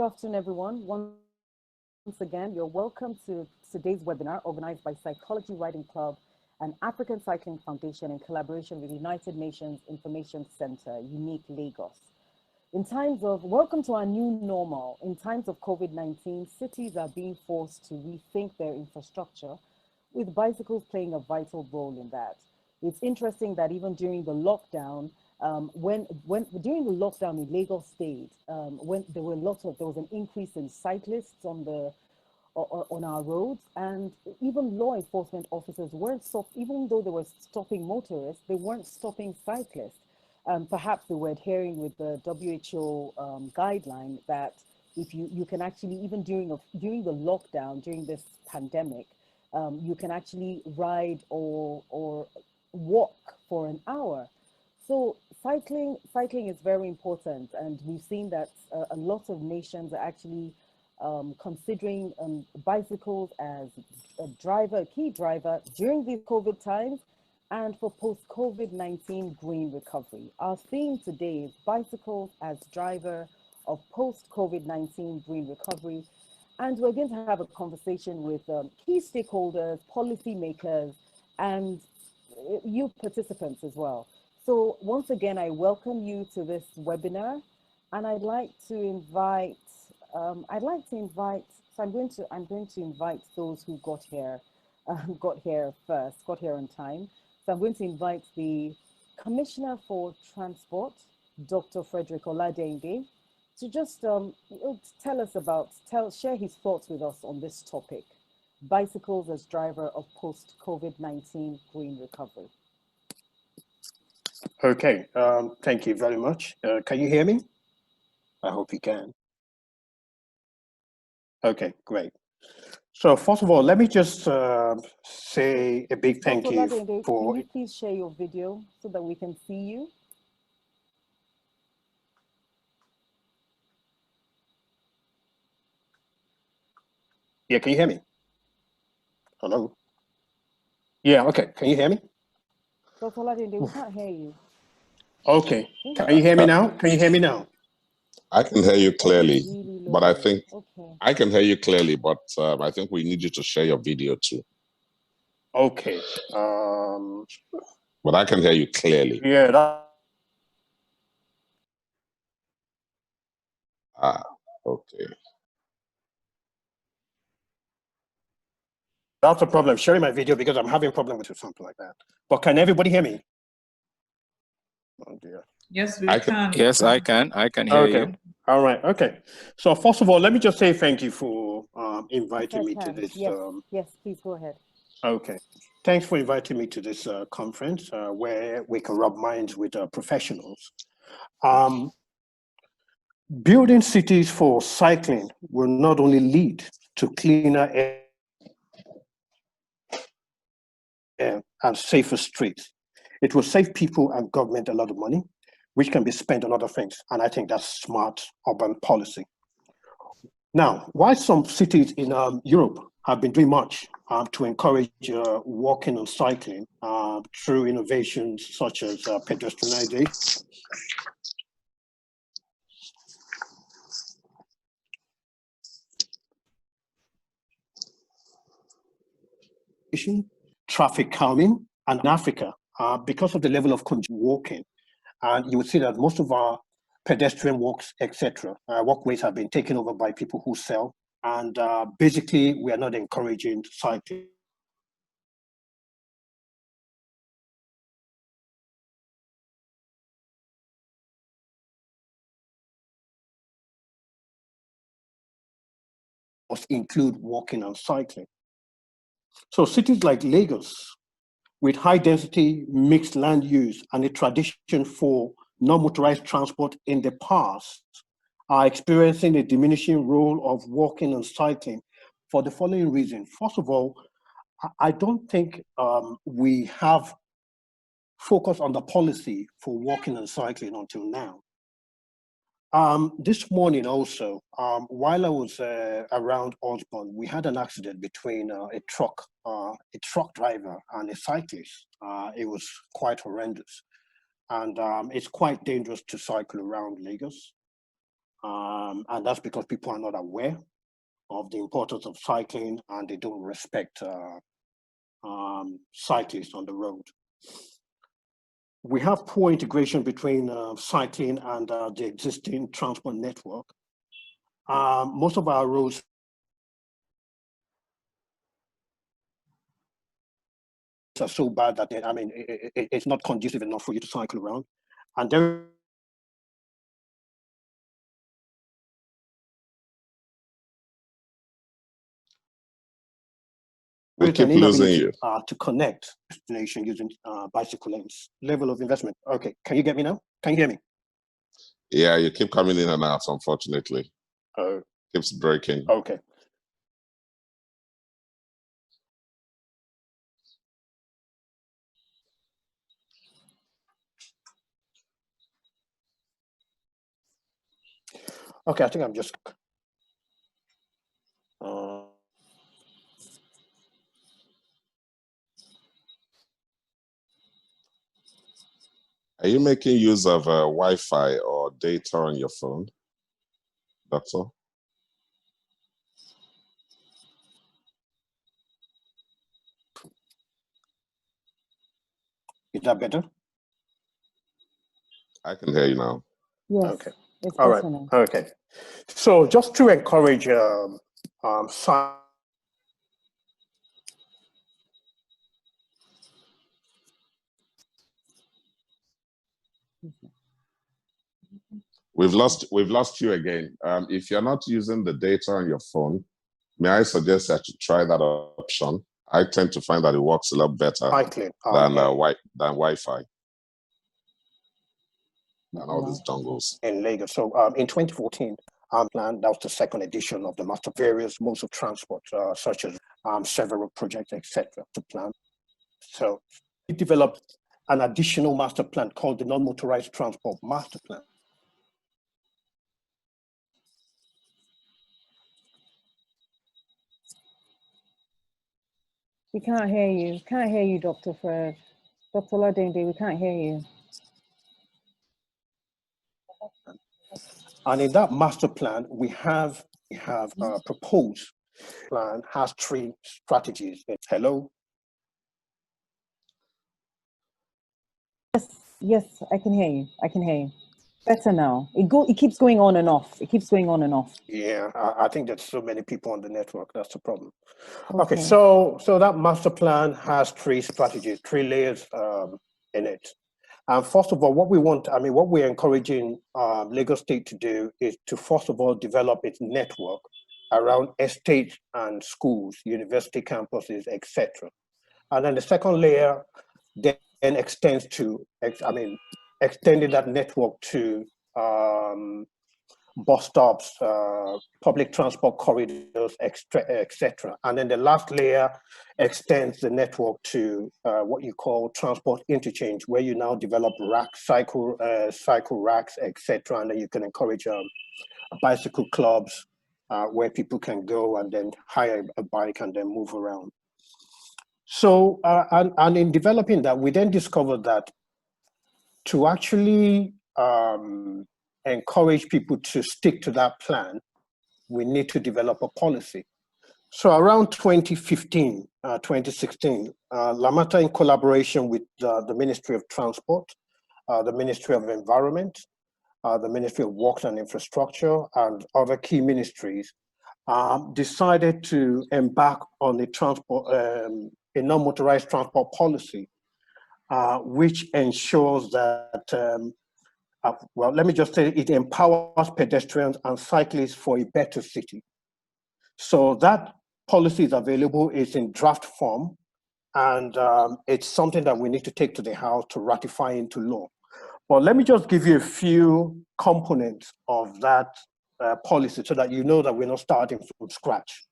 afternoon, everyone. Once again, you're welcome to today's webinar organized by Cycolgy Riding Club and African Cycling Foundation in collaboration with United Nations Information Center, Unique Lagos. Welcome to our new normal. In times of COVID-19, cities are being forced to rethink their infrastructure, with bicycles playing a vital role in that. It's interesting that even during the lockdown, during the lockdown in Lagos State, when there was an increase in cyclists on our roads, and even law enforcement officers even though they were stopping motorists, they weren't stopping cyclists. Perhaps they were adhering with the WHO guideline that if you can actually, even during the lockdown, during this pandemic, you can actually ride or walk for an hour. So cycling is very important, and we've seen that a lot of nations are actually considering bicycles as a key driver during these COVID times and for post-COVID-19 green recovery. Our theme today is bicycles as driver of post-COVID-19 green recovery, and we're going to have a conversation with key stakeholders, policymakers, and you participants as well. So once again, I welcome you to this webinar, and I'd like to invite. So I'm going to invite those who got here on time. So I'm going to invite the Commissioner for Transport, Dr. Frederick Oladenge, to just share his thoughts with us on this topic: bicycles as driver of post-COVID-19 green recovery. Okay, thank you very much. Can you hear me? I hope you can. Okay, great. So first of all, let me just say a big thank Dr. you Oladenge, for... can you please share your video so that we can see you? Yeah, can you hear me? Hello? Yeah, okay, can you hear me? Dr. Oladenge, we can't hear you. Okay, can you hear me now? Can you hear me now? I can hear you clearly, Really but I think okay. I can hear you clearly, but I think we need you to share your video too. Okay. But I can hear you clearly. Yeah. Okay. That's a problem, sharing my video, because I'm having a problem with something like that. But can everybody hear me? Oh dear. Yes, we can. Yes, I can. I can hear you. All right. Okay. So first of all, let me just say thank you for inviting me to this. Yes, please go ahead. Okay. Thanks for inviting me to this conference where we can rub minds with professionals. Building cities for cycling will not only lead to cleaner air and safer streets, it will save people and government a lot of money, which can be spent on other things. And I think that's smart urban policy. Now, while some cities in Europe have been doing much to encourage walking and cycling through innovations such as pedestrianization, traffic calming, and in Africa, because of the level of walking, and you would see that most of our pedestrian walks, etc., walkways have been taken over by people who sell, and basically we are not encouraging cycling. Must include walking and cycling. So cities like Lagos, with high density mixed land use and a tradition for non-motorized transport in the past, are experiencing a diminishing role of walking and cycling for the following reason. First of all, I don't think we have focused on the policy for walking and cycling until now. This morning also, while I was around Osborne, we had an accident between a truck driver and a cyclist. It was quite horrendous. And it's quite dangerous to cycle around Lagos. And that's because people are not aware of the importance of cycling and they don't respect cyclists on the road. We have poor integration between cycling and the existing transport network. Most of our roads are so bad that it's not conducive enough for you to cycle around. And there We keep losing you. To connect destination using bicycle lanes. Level of investment. Okay, can you get me now? Can you hear me? Yeah, you keep coming in and out, unfortunately. Keeps breaking. Okay. Okay, I think I'm just. Are you making use of Wi-Fi or data on your phone? That's all. Is that better? I can hear you now. Yes. Okay. It's All right. now. Okay. So just to encourage We've lost you again. If you're not using the data on your phone, may I suggest that you try that option? I tend to find that it works a lot better than Wi-Fi and all these dongles. In Lagos. So in 2014, plan, that was the second edition of the master various modes of transport, such as several projects, etc. to plan. So we developed an additional master plan called the non-motorized transport master plan. We can't hear you. Can't hear you, Dr. Fred. Dr. Ladende, we can't hear you. And in that master plan, we have proposed plan has 3 strategies. Hello? Yes, I can hear you. I can hear you. Better now. It keeps going on and off. It keeps going on and off. Yeah, I think there's so many people on the network. That's the problem. Okay, so that master plan has 3 strategies, 3 layers in it. And first of all, what we're encouraging Lagos State to do is to first of all develop its network around estates and schools, university campuses, etc. And then the second layer then extends to, extending that network to bus stops, public transport corridors, etc. And then the last layer extends the network to what you call transport interchange, where you now develop racks, cycle racks, etc. And then you can encourage bicycle clubs where people can go and then hire a bike and then move around. So, and in developing that, we then discovered that to actually encourage people to stick to that plan, we need to develop a policy. So around 2015, 2016, Lamata, in collaboration with the Ministry of Transport, the Ministry of Environment, the Ministry of Works and Infrastructure, and other key ministries, decided to embark on a non-motorized transport policy, which ensures that well, let me just say it empowers pedestrians and cyclists for a better city. So that policy is available, it's in draft form, and it's something that we need to take to the House to ratify into law. But let me just give you a few components of that policy so that you know that we're not starting from scratch.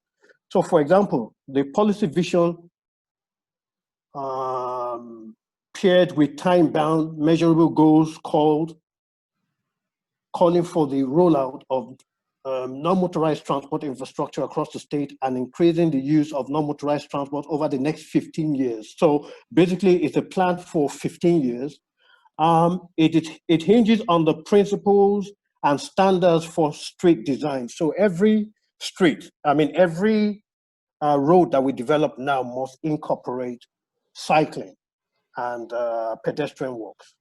So for example, the policy vision paired with time-bound measurable goals calling for the rollout of non-motorized transport infrastructure across the state and increasing the use of non-motorized transport over the next 15 years. So basically, it's a plan for 15 years. It hinges on the principles and standards for street design. So every street, every road that we develop now must incorporate cycling and pedestrian walks.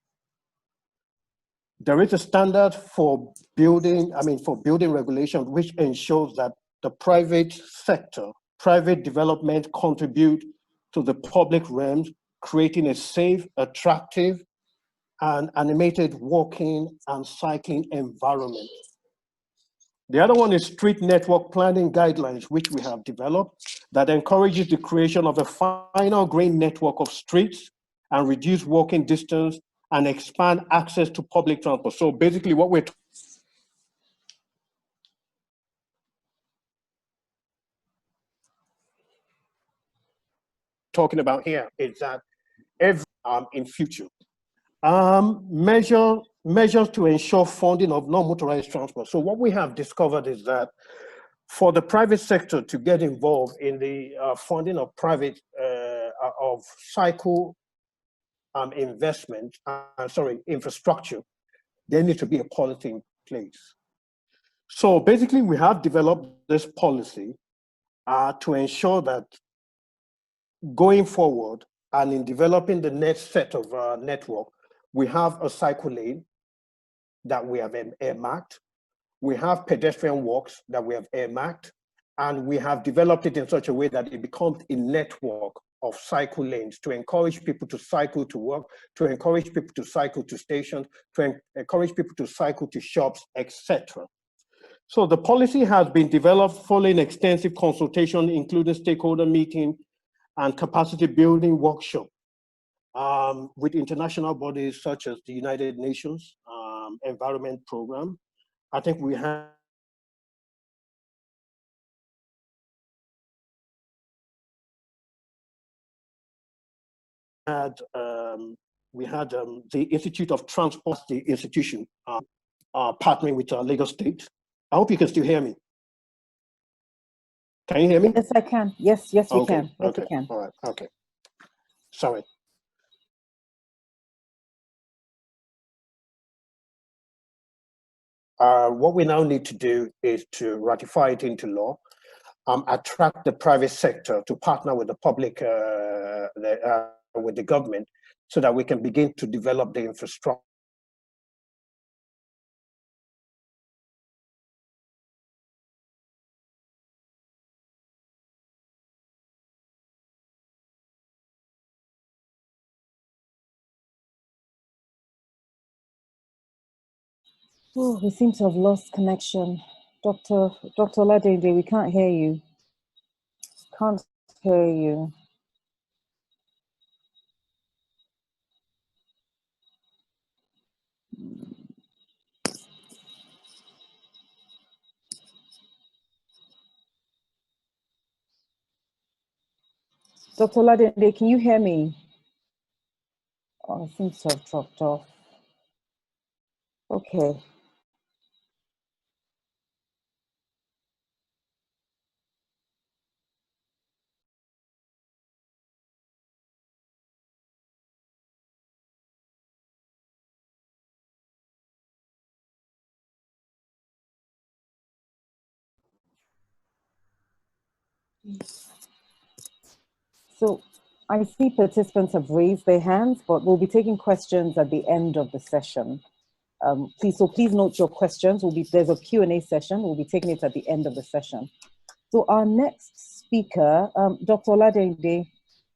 There is a standard for building, for building regulation, which ensures that the private sector, private development contribute to the public realms, creating a safe, attractive, and animated walking and cycling environment. The other one is street network planning guidelines, which we have developed that encourages the creation of a final grain network of streets and reduce walking distance and expand access to public transport. So basically what we're talking about here is that every in future measures to ensure funding of non-motorized transport. So what we have discovered is that for the private sector to get involved in the funding of private of cycle investment, infrastructure, there needs to be a policy in place. So basically, we have developed this policy to ensure that going forward and in developing the next set of network, we have a cycle lane that we have earmarked. We have pedestrian walks that we have earmarked, and we have developed it in such a way that it becomes a network of cycle lanes to encourage people to cycle to work, to encourage people to cycle to stations, to encourage people to cycle to shops, etc. So the policy has been developed following extensive consultation, including stakeholder meeting and capacity building workshop with international bodies such as the United Nations Environment Program. I think we had the Institute of Transport, the institution, partnering with Lagos State. I hope you can still hear me. Can you hear me? Yes, I can. Yes, we can. Yes, okay. we can. All right. Okay. Sorry. What we now need to do is to ratify it into law, attract the private sector to partner with the public, with the government, so that we can begin to develop the infrastructure. Oh, we seem to have lost connection. Dr. Ladede, we can't hear you. Can't hear you. Dr. Ladede, can you hear me? Oh, it seems to have dropped off. Okay. So I see participants have raised their hands, but we'll be taking questions at the end of the session. Please note your questions. There's a Q&A session. We'll be taking it at the end of the session. So our next speaker, Dr. Oladende,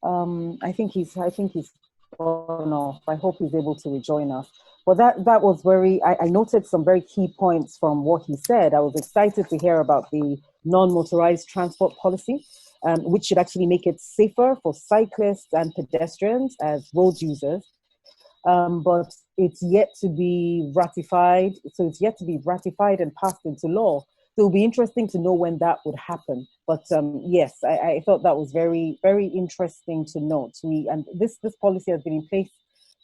I think he's gone off. I hope he's able to rejoin us. But that was I noted some very key points from what he said. I was excited to hear about the non-motorized transport policy, which should actually make it safer for cyclists and pedestrians as road users. But it's yet to be ratified. So it's yet to be ratified and passed into law. So it'll be interesting to know when that would happen. But yes, I thought that was very, very interesting to note. And this policy has been in place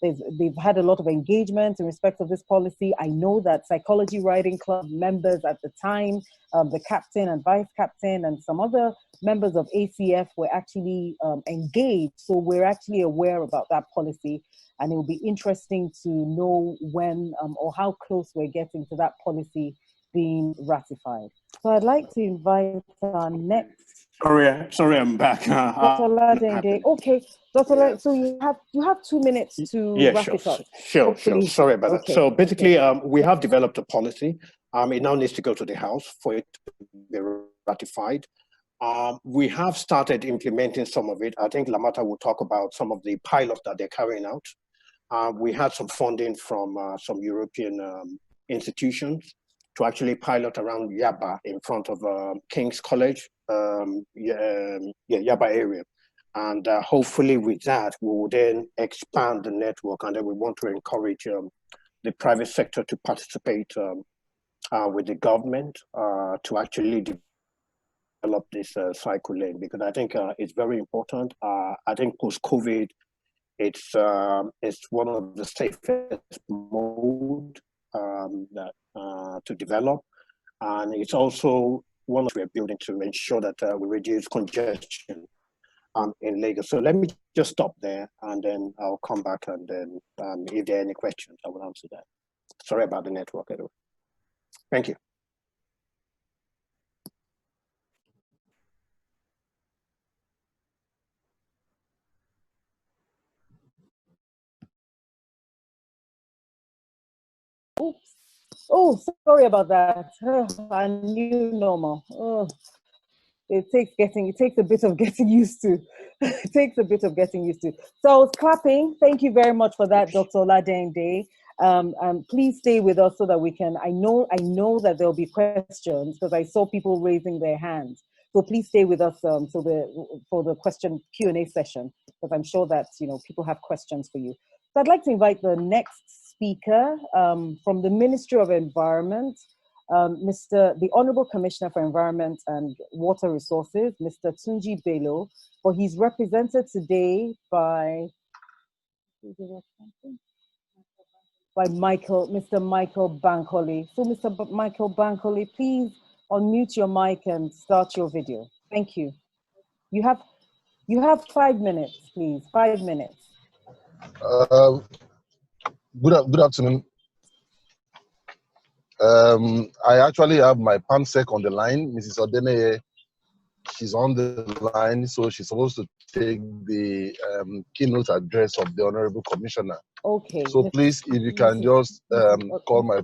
they've had a lot of engagement in respect of this policy. I know that Cycolgy Writing Club members at the time, the captain and vice captain and some other members of ACF were actually engaged. So we're actually aware about that policy, and it will be interesting to know when or how close we're getting to that policy being ratified. So I'd like to invite our next. Sorry, I'm back. Dr. Ladenge. Okay, Dr. Yeah. So you have 2 minutes to wrap it up. Sure. Sorry about that. So basically, we have developed a policy. It now needs to go to the House for it to be ratified. We have started implementing some of it. I think Lamata will talk about some of the pilots that they're carrying out. We had some funding from some European institutions to actually pilot around Yaba in front of King's College, Yaba area. And hopefully with that, we will then expand the network, and then we want to encourage the private sector to participate with the government to actually develop this cycle lane, because I think it's very important. I think post-COVID, it's one of the safest mode to develop, and it's also one of we're building to ensure that we reduce congestion in Lagos. So let me just stop there, and then I'll come back, and then if there are any questions, I will answer that. Sorry about the network, anyway. Thank you. Oops. Oh, sorry about that. I knew normal. Oh, it takes a bit of getting used to. It takes a bit of getting used to. So I was clapping. Thank you very much for that, Dr. Ladende. Please stay with us so that we can. I know that there'll be questions because I saw people raising their hands. So please stay with us for the question Q&A session, because I'm sure that people have questions for you. So I'd like to invite the next speaker from the Ministry of Environment, the Honorable Commissioner for Environment and Water Resources, Mr. Tunji Bello, for he's represented today by Mr. Michael Bankole. So Mr. Michael Bankole, please unmute your mic and start your video. Thank you. You have 5 minutes, please. 5 minutes. Good afternoon. I actually have my PAMSEC on the line, Mrs. Odene. She's on the line, so she's supposed to take the keynote address of the Honorable Commissioner. Okay. So please, if you can just call my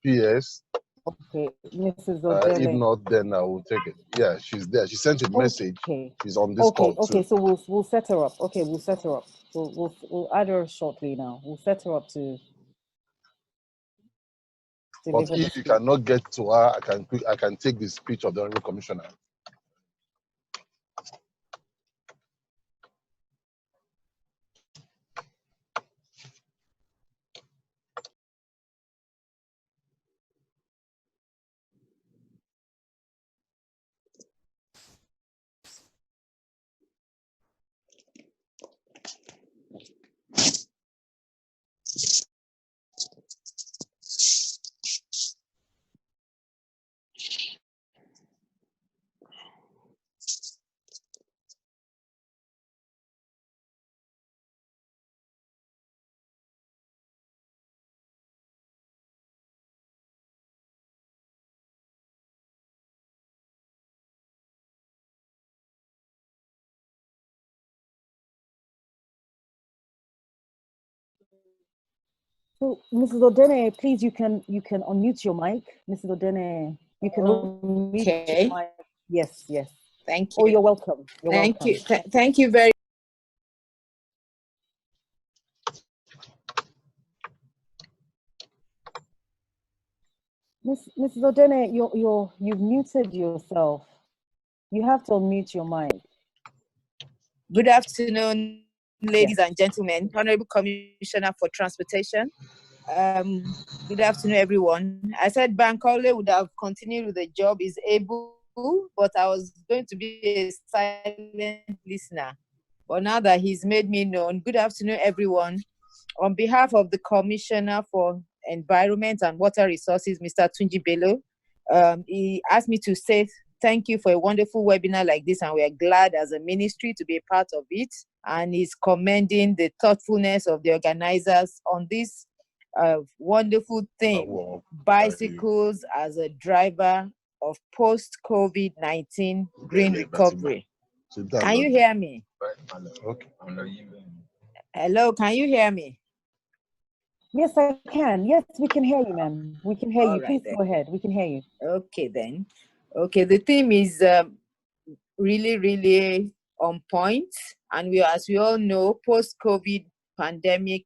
PS. Okay, Mrs. Odele. If not, then I will take it. Yeah, she's there. She sent a message. She's on this call too. Okay, so we'll set her up. Okay, we'll set her up. We'll add her shortly now. We'll set her up to. But if you cannot get to her, I can take the speech of the Honorable Commissioner. So, Mrs. Odene, please, you can unmute your mic. Mrs. Odene, you can unmute your mic. Yes. Thank you. Oh, you're welcome. Thank you. Thank you very Mrs. Odene, you've muted yourself. You have to unmute your mic. Good afternoon, ladies and gentlemen. Honorable Commissioner for Transportation. Good afternoon, everyone. I said Bankole would have continued with the job, is able, but I was going to be a silent listener. But now that he's made me known, good afternoon, everyone. On behalf of the Commissioner for Environment and Water Resources, Mr. Tunji Bello, he asked me to say thank you for a wonderful webinar like this, and we are glad as a ministry to be a part of it. And he's commending the thoughtfulness of the organizers on this wonderful thing, bicycles as a driver of post-COVID-19 green recovery. Can you hear me? Okay. Hello, can you hear me? Yes, I can. Yes, we can hear you, ma'am. We can hear you. Please go ahead. We can hear you. Okay, then. Okay, the theme is really, really on point. And as we all know, post-COVID pandemic,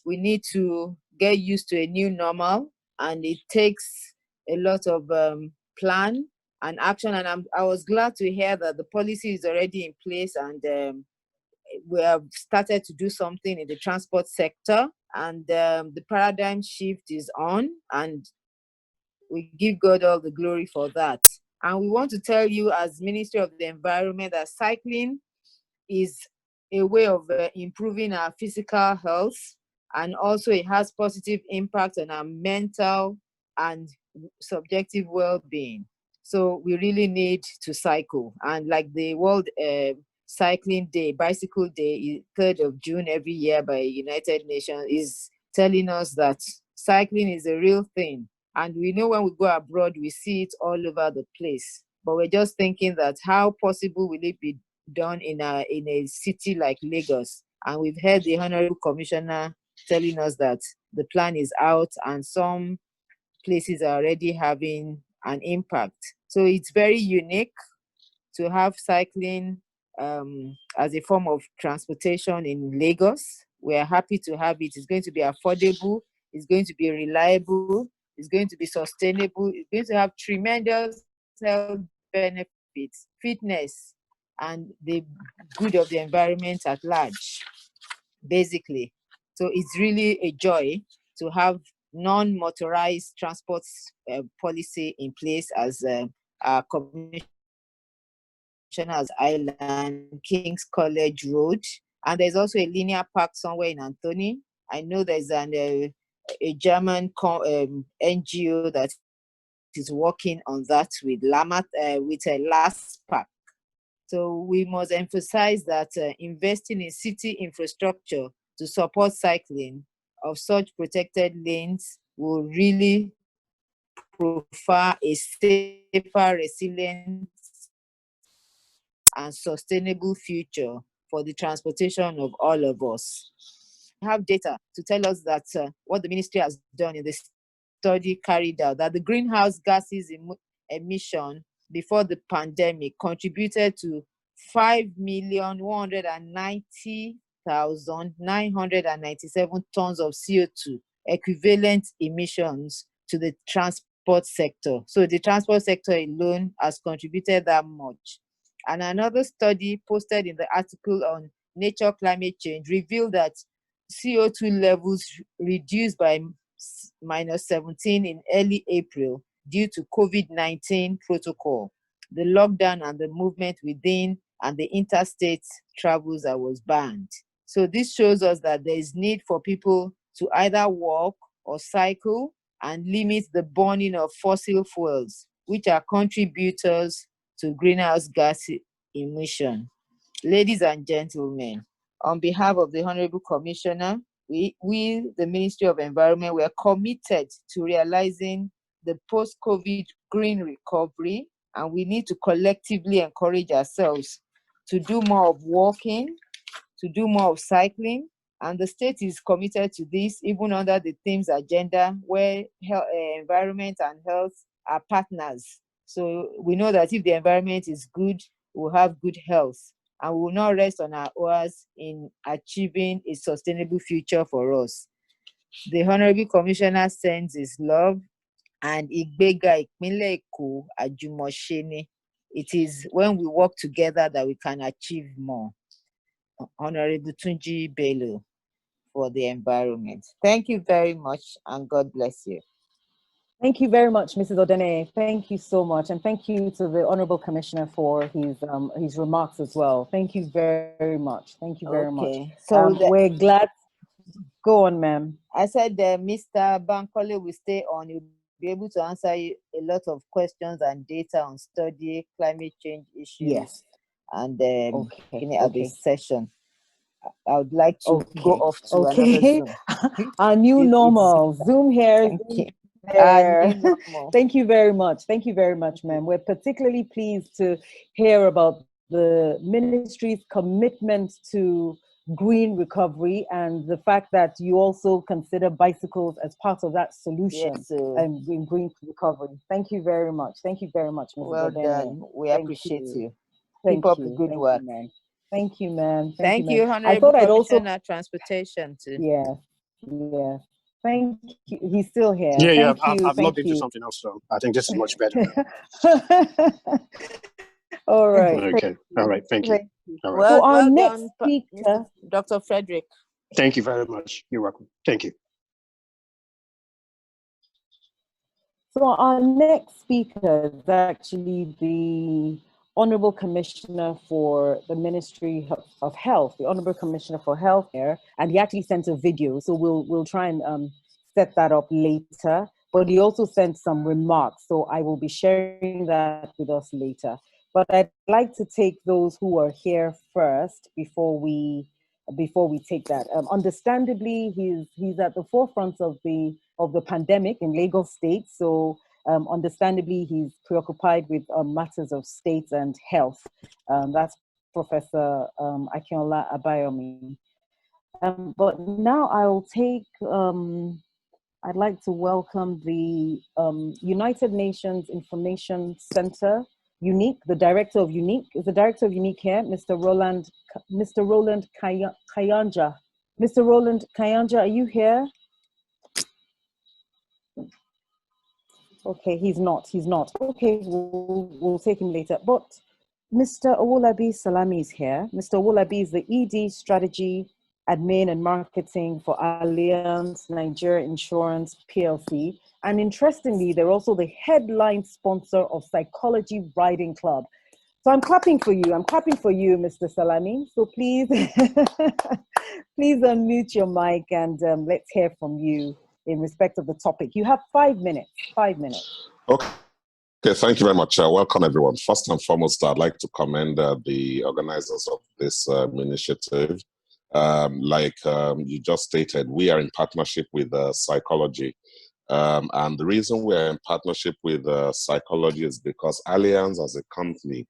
we need to get used to a new normal, and it takes a lot of plan and action. And I was glad to hear that the policy is already in place, and we have started to do something in the transport sector, and the paradigm shift is on, and we give God all the glory for that. And we want to tell you as Ministry of the Environment that cycling is a way of improving our physical health, and also it has positive impact on our mental and subjective well-being. So we really need to cycle. And like the World Cycling Day, Bicycle Day, 3rd of June every year by United Nations, is telling us that cycling is a real thing. And we know when we go abroad, we see it all over the place. But we're just thinking that how possible will it be done in a city like Lagos? And we've heard the Honorable Commissioner telling us that the plan is out and some places are already having an impact. So it's very unique to have cycling as a form of transportation in Lagos. We're happy to have it. It's going to be affordable. It's going to be reliable. It's going to be sustainable. It's going to have tremendous health benefits, fitness, and the good of the environment at large, basically. So it's really a joy to have non-motorized transport policy in place, as our Commissioner has Island, King's College Road, and there's also a linear park somewhere in Anthony. I know there's a German NGO that is working on that with Last Park. So we must emphasize that investing in city infrastructure to support cycling of such protected lanes will really provide a safer, resilient, and sustainable future for the transportation of all of us. We have data to tell us that what the ministry has done in the study carried out, that the greenhouse gases emission before the pandemic contributed to 5,190,997 tons of CO2 equivalent emissions to the transport sector. So the transport sector alone has contributed that much. And another study posted in the article on Nature Climate Change revealed that CO2 levels reduced by -17 in early April due to COVID-19 protocol, the lockdown and the movement within and the interstate travels that was banned. So this shows us that there is need for people to either walk or cycle and limit the burning of fossil fuels, which are contributors to greenhouse gas emission. Ladies and gentlemen, on behalf of the Honorable Commissioner, we, the Ministry of Environment, we are committed to realizing the post-COVID green recovery, and we need to collectively encourage ourselves to do more of walking, to do more of cycling, and the state is committed to this, even under the themes agenda, where environment and health are partners. So we know that if the environment is good, we'll have good health, and we will not rest on our oars in achieving a sustainable future for us. The Honorable Commissioner sends his love, and Ìgbéga Ìpínlẹ̀ Èkó àjùmọ̀ṣe. It is when we work together that we can achieve more. Honorable Tunji Bello for the environment. Thank you very much, and God bless you. Thank you very much, Mrs. Odene. Thank you so much. And thank you to the Honorable Commissioner for his remarks as well. Thank you very much. Thank you very much. So we're glad. Go on, ma'am. I said Mr. Bankole will stay on. He'll be able to answer you a lot of questions and data on study, climate change issues, Yes. and Okay. at this session. I would like to go off to another Zoom. Our new normal. Zoom here. Thank you. There. Thank you very much. Thank you very much, ma'am. We're particularly pleased to hear about the ministry's commitment to green recovery and the fact that you also consider bicycles as part of that solution in green recovery. Thank you very much. Thank you very much, Mrs. Well done. We appreciate you. Keep up the good work. Thank you, ma'am. Thank you, ma'am. I thought I'd also transportation too. Yeah. Thank you. He's still here. Yeah, Thank you. I've logged into something else, so I think this is much better now. All right. Okay. All right. Thank you. All right. Well, our next done, speaker, Dr. Frederick. Thank you very much. You're welcome. Thank you. So our next speaker is actually the Honorable Commissioner for the Ministry of Health, the Honorable Commissioner for Health here, and he actually sent a video. So we'll try and set that up later. But he also sent some remarks, so I will be sharing that with us later. But I'd like to take those who are here first before we take that. Understandably, he's at the forefront of the pandemic in Lagos State. So understandably, he's preoccupied with matters of state and health. That's Professor Akinola Abayomi. But now I'll take. I'd like to welcome the United Nations Information Center, UNIC, the director of UNIC. Is the director of UNIC here, Mr. Roland Kayanja. Mr. Roland Kayanja, are you here? Okay, he's not. Okay, we'll take him later. But Mr. Owolabi Salami is here. Mr. Owolabi is the ED Strategy, Admin and Marketing for Allianz Nigeria Insurance PLC. And interestingly, they're also the headline sponsor of Cycolgy Riding Club. So I'm clapping for you. Mr. Salami. So please, please unmute your mic and let's hear from you in respect of the topic. You have 5 minutes. 5 minutes. Okay, thank you very much. Welcome, everyone. First and foremost, I'd like to commend the organizers of this initiative. You just stated, we are in partnership with Cycolgy. And the reason we're in partnership with Cycolgy is because Allianz as a company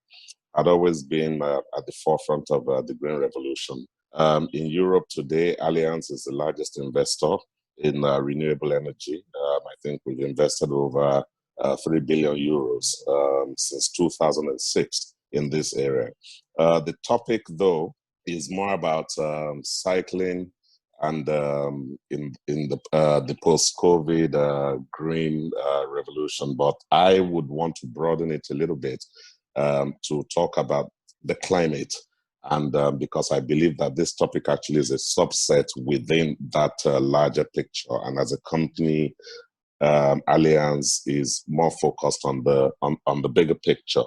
had always been at the forefront of the Green Revolution. In Europe today, Allianz is the largest investor in renewable energy. I think we've invested over 3 billion euros since 2006 in this area. The topic, though, is more about cycling and in the post-COVID green revolution. But I would want to broaden it a little bit to talk about the climate. And because I believe that this topic actually is a subset within that larger picture. And as a company, Allianz is more focused on the bigger picture.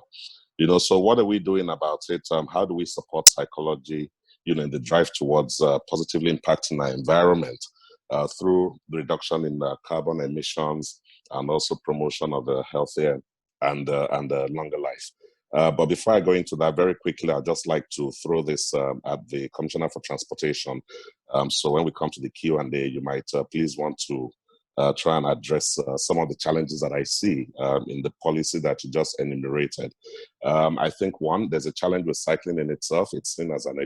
So what are we doing about it? How do we support Cycolgy, in the drive towards positively impacting our environment through the reduction in carbon emissions and also promotion of a healthier and longer life? But before I go into that, very quickly, I'd just like to throw this at the Commissioner for Transportation. So when we come to the Q&A, you might please want to try and address some of the challenges that I see in the policy that you just enumerated. I think one, there's a challenge with cycling in itself. It's seen as an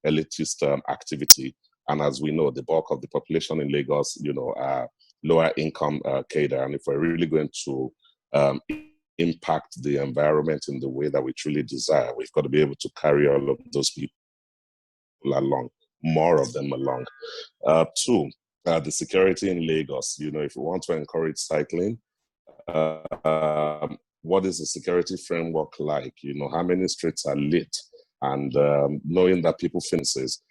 elitist activity. And as we know, the bulk of the population in Lagos, are lower income cadre. And if we're really going to impact the environment in the way that we truly desire, we've got to be able to carry all of those people along, more of them along. Two, the security in Lagos. If we want to encourage cycling, what is the security framework like? How many streets are lit? And knowing that people fences,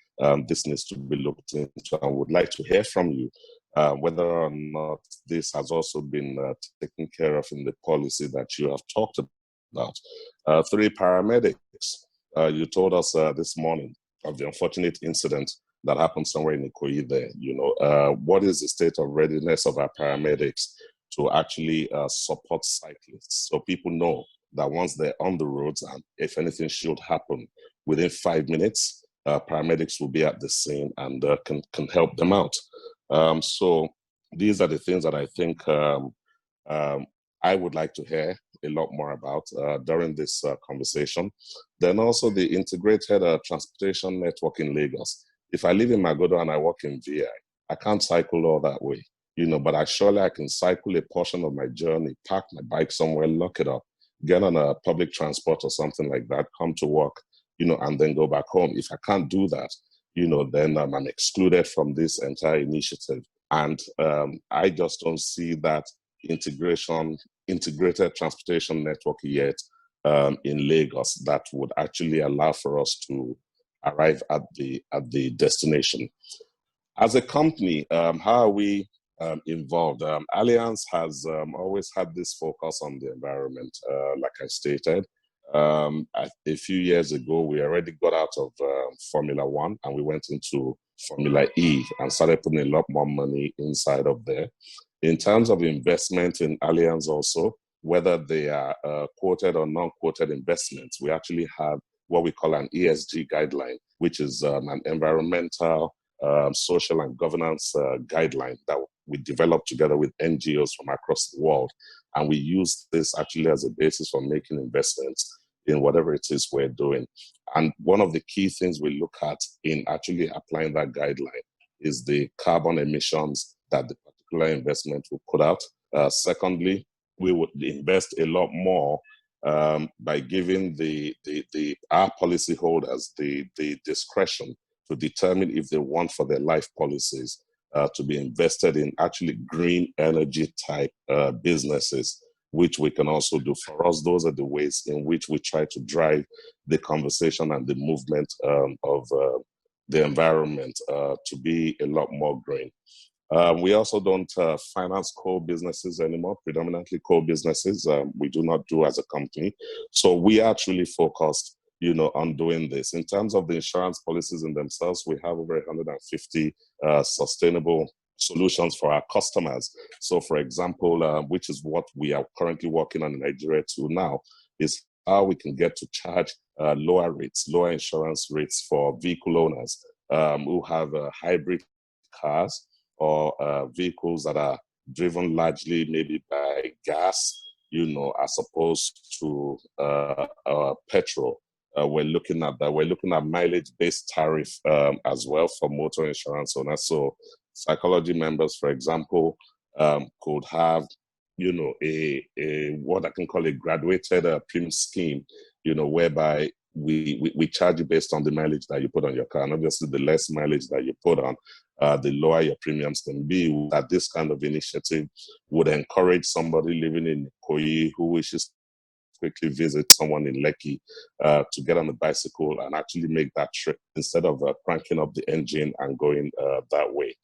this needs to be looked into. I would like to hear from you whether or not this has also been taken care of in the policy that you have talked about. Three, paramedics. You told us this morning of the unfortunate incident that happened somewhere in Ikoyi there. What is the state of readiness of our paramedics to actually support cyclists, so people know that once they're on the roads and if anything should happen, within 5 minutes, paramedics will be at the scene and can help them out. So these are the things that I think I would like to hear a lot more about during this conversation. Then also the integrated transportation network in Lagos. If I live in Magodo and I work in VI, I can't cycle all that way, but I can cycle a portion of my journey, park my bike somewhere, lock it up, get on a public transport or something like that, come to work, and then go back home. If I can't do that, then I'm excluded from this entire initiative. And I just don't see that integrated transportation network yet in Lagos that would actually allow for us to arrive at the destination. As a company, how are we involved? Allianz has always had this focus on the environment, like I stated. A few years ago, we already got out of Formula One and we went into Formula E and started putting a lot more money inside of there. In terms of investment in Allianz also, whether they are quoted or non-quoted investments, we actually have what we call an ESG guideline, which is an environmental, social and governance guideline that we developed together with NGOs from across the world. And we use this actually as a basis for making investments in whatever it is we're doing. And one of the key things we look at in actually applying that guideline is the carbon emissions that the particular investment will put out. Secondly, we would invest a lot more by giving our policyholders the discretion to determine if they want for their life policies to be invested in actually green energy type businesses, which we can also do. For us, those are the ways in which we try to drive the conversation and the movement of the environment to be a lot more green. We also don't finance coal businesses anymore, predominantly coal businesses. We do not do as a company. So we are truly focused, on doing this. In terms of the insurance policies in themselves, we have over 150 sustainable solutions for our customers. So for example, which is what we are currently working on in Nigeria too now, is how we can get to charge lower insurance rates for vehicle owners who have hybrid cars or vehicles that are driven largely maybe by gas, as opposed to petrol. We're looking at that. We're looking at mileage-based tariff as well for motor insurance owners. So Cycolgy members, for example, could have, a what I can call a graduated premium scheme, whereby we charge you based on the mileage that you put on your car. And obviously, the less mileage that you put on, the lower your premiums can be. That this kind of initiative would encourage somebody living in Ikoyi who wishes quickly visit someone in Lekki to get on a bicycle and actually make that trip instead of cranking up the engine and going that way.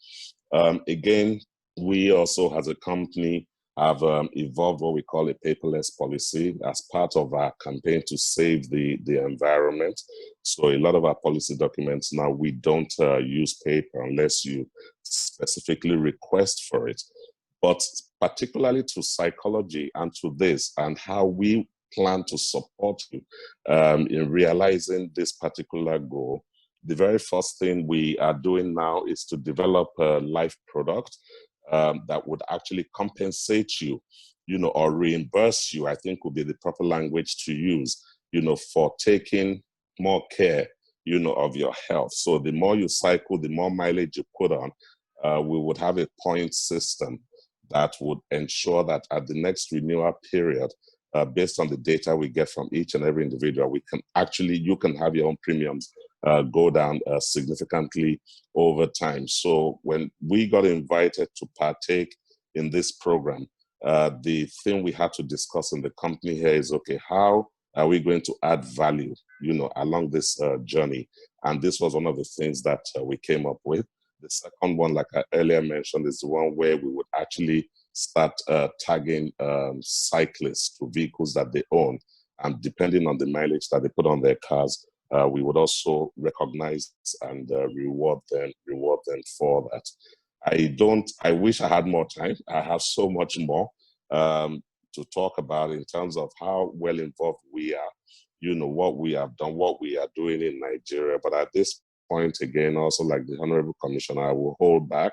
Again, we also as a company have evolved what we call a paperless policy as part of our campaign to save the environment. So a lot of our policy documents now, we don't use paper unless you specifically request for it. But particularly to Cycolgy and to this and how we plan to support you in realizing this particular goal, the very first thing we are doing now is to develop a life product that would actually compensate you, or reimburse you, I think would be the proper language to use, for taking more care, of your health. So the more you cycle, the more mileage you put on, we would have a point system that would ensure that at the next renewal period, based on the data we get from each and every individual, you can have your own premiums go down significantly over time. So when we got invited to partake in this program, the thing we had to discuss in the company here is, okay, how are we going to add value, along this journey? And this was one of the things that we came up with. The second one, like I earlier mentioned, is the one where we would actually start tagging cyclists to vehicles that they own. And depending on the mileage that they put on their cars, we would also recognize and reward them for that. I wish I had more time. I have so much more to talk about in terms of how well involved we are, what we have done, what we are doing in Nigeria. But at this point, again, also like the Honorable Commissioner, I will hold back,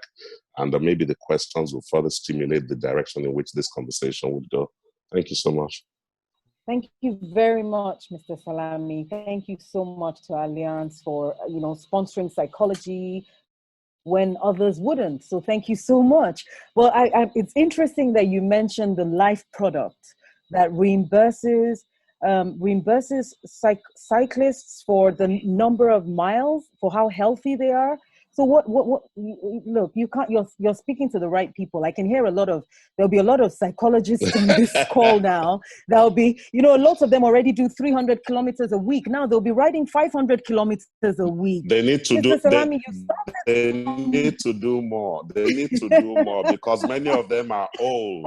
and maybe the questions will further stimulate the direction in which this conversation would go. Thank you so much. Thank you very much, Mr. Salami. Thank you so much to Alliance for, sponsoring Cycolgy when others wouldn't. So thank you so much. Well, it's interesting that you mentioned the life product that reimburses cyclists for the number of miles, for how healthy they are. So look, you can't, you're speaking to the right people. I can hear there'll be a lot of psychologists on this call now. There'll be, lots of them already do 300 kilometers a week. Now they'll be riding 500 kilometers a week. They need to Mr. Salami, they need to do more. They need to do more because many of them are old.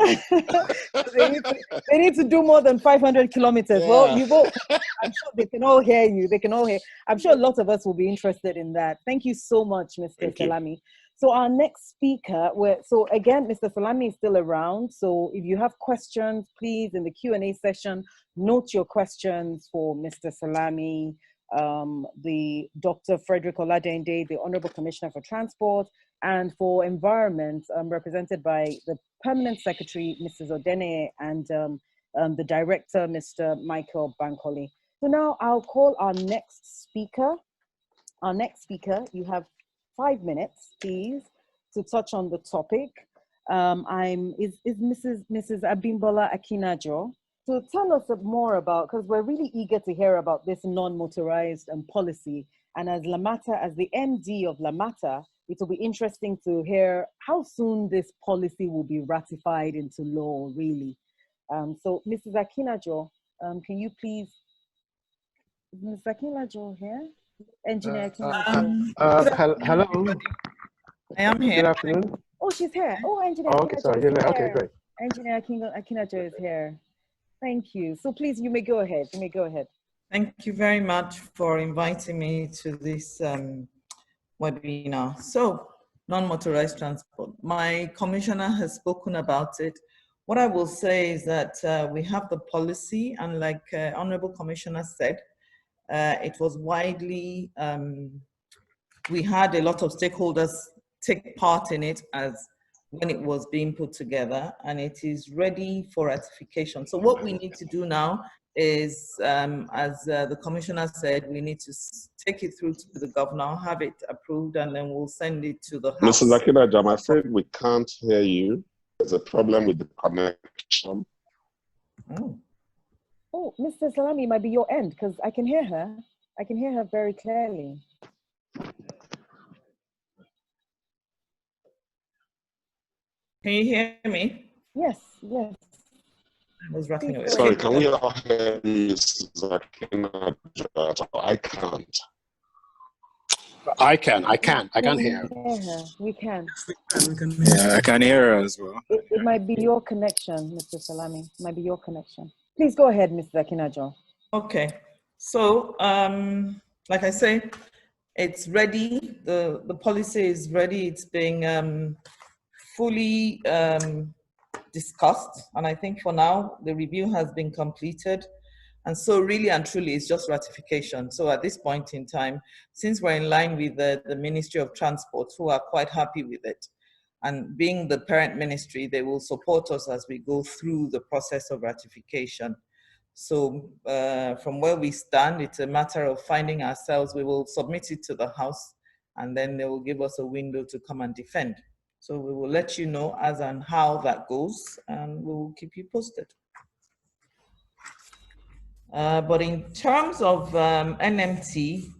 they need to do more than 500 kilometers. Yeah. Well, you go. I'm sure they can all hear you. They can all hear. I'm sure lots of us will be interested in that. Thank you so much, Mr. Salami. So our next speaker, so again, Mr. Salami is still around. So if you have questions, please, in the Q&A session, note your questions for Mr. Salami, the Dr. Frederick Oladende, the Honorable Commissioner for Transport, and for Environment, represented by the Permanent Secretary, Mrs. Odene, and the Director, Mr. Michael Bankole. So now I'll call our next speaker. Our next speaker, you have 5 minutes, please, to touch on the topic. Is Mrs. Abimbola Akinajo. So tell us more about, because we're really eager to hear about this non-motorized policy. And as Lamata, as the MD of Lamata, it will be interesting to hear how soon this policy will be ratified into law, really. So Mrs. Akinajo, can you please, is Mrs. Akinajo here? Engineer Akinajo. Hello. I am here. Good afternoon. Oh, she's here. Oh, Engineer okay, Akinajo sorry. is here. Okay, great. Engineer Akinajo is here. Thank you. So please, you may go ahead. You may go ahead. Thank you very much for inviting me to this webinar. So, non-motorized transport. My commissioner has spoken about it. What I will say is that we have the policy, and like Honorable Commissioner said, it was widely, we had a lot of stakeholders take part in it as when it was being put together, and it is ready for ratification. So what we need to do now is, as the commissioner said, we need to take it through to the governor, have it approved, and then we'll send it to the House. Mrs. Akinajo, I'm afraid we can't hear you. There's a problem with the connection. Oh, Mr. Salami, it might be your end, because I can hear her. I can hear her very clearly. Can you hear me? Yes, yes. I was rocking away. Sorry, can we all hear Mrs. Akinajo? I can't. I can hear her. We can. Yeah, I can hear her as well. It might be your connection, Mr. Salami. It might be your connection. Please go ahead, Mr. Akinajo. Okay. So, like I say, it's ready. The policy is ready. It's being fully discussed, and I think for now the review has been completed, and so really and truly it's just ratification. So at this point in time, since we're in line with the Ministry of Transport, who are quite happy with it, and being the parent ministry, they will support us as we go through the process of ratification. So from where we stand, it's a matter of finding ourselves. We will submit it to the House, and then they will give us a window to come and defend. So we will let you know as and how that goes, and we will keep you posted. But in terms of NMT,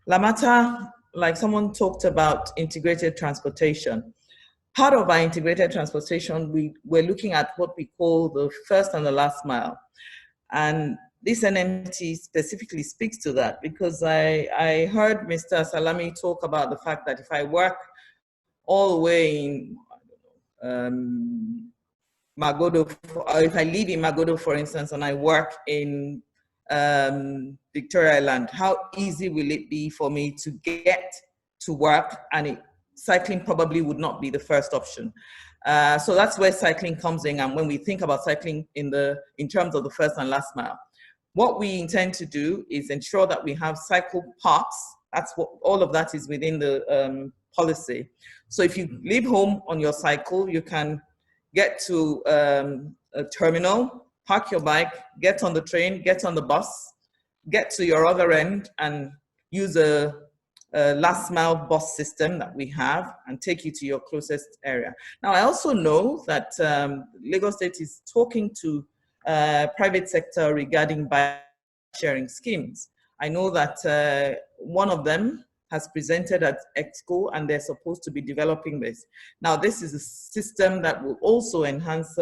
Lamata, like someone talked about integrated transportation. Part of our integrated transportation, we're looking at what we call the first and the last mile. And this NMT specifically speaks to that, because I heard Mr. Salami talk about the fact that if I work all the way in Magodo, or if I live in Magodo, for instance, and I work in Victoria Island, how easy will it be for me to get to work? And cycling probably would not be the first option. So that's where cycling comes in. And when we think about cycling in terms of the first and last mile, what we intend to do is ensure that we have cycle parks. That's what all of that is within the policy. So if you leave home on your cycle, you can get to a terminal, park your bike, get on the train, get on the bus, get to your other end and use a last mile bus system that we have and take you to your closest area. Now, I also know that Lagos State is talking to private sector regarding bike sharing schemes. I know that one of them has presented at Exco and they're supposed to be developing this. Now, this is a system that will also enhance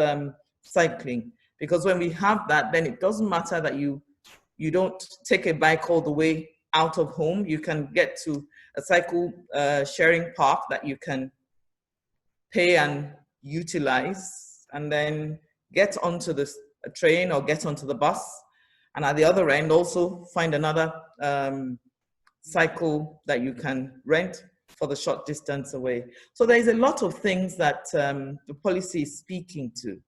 cycling, because when we have that, then it doesn't matter that you don't take a bike all the way out of home. You can get to a cycle sharing park that you can pay and utilize, and then get onto the train or get onto the bus. And at the other end, also find another cycle that you can rent for the short distance away. So there's a lot of things that the policy is speaking to.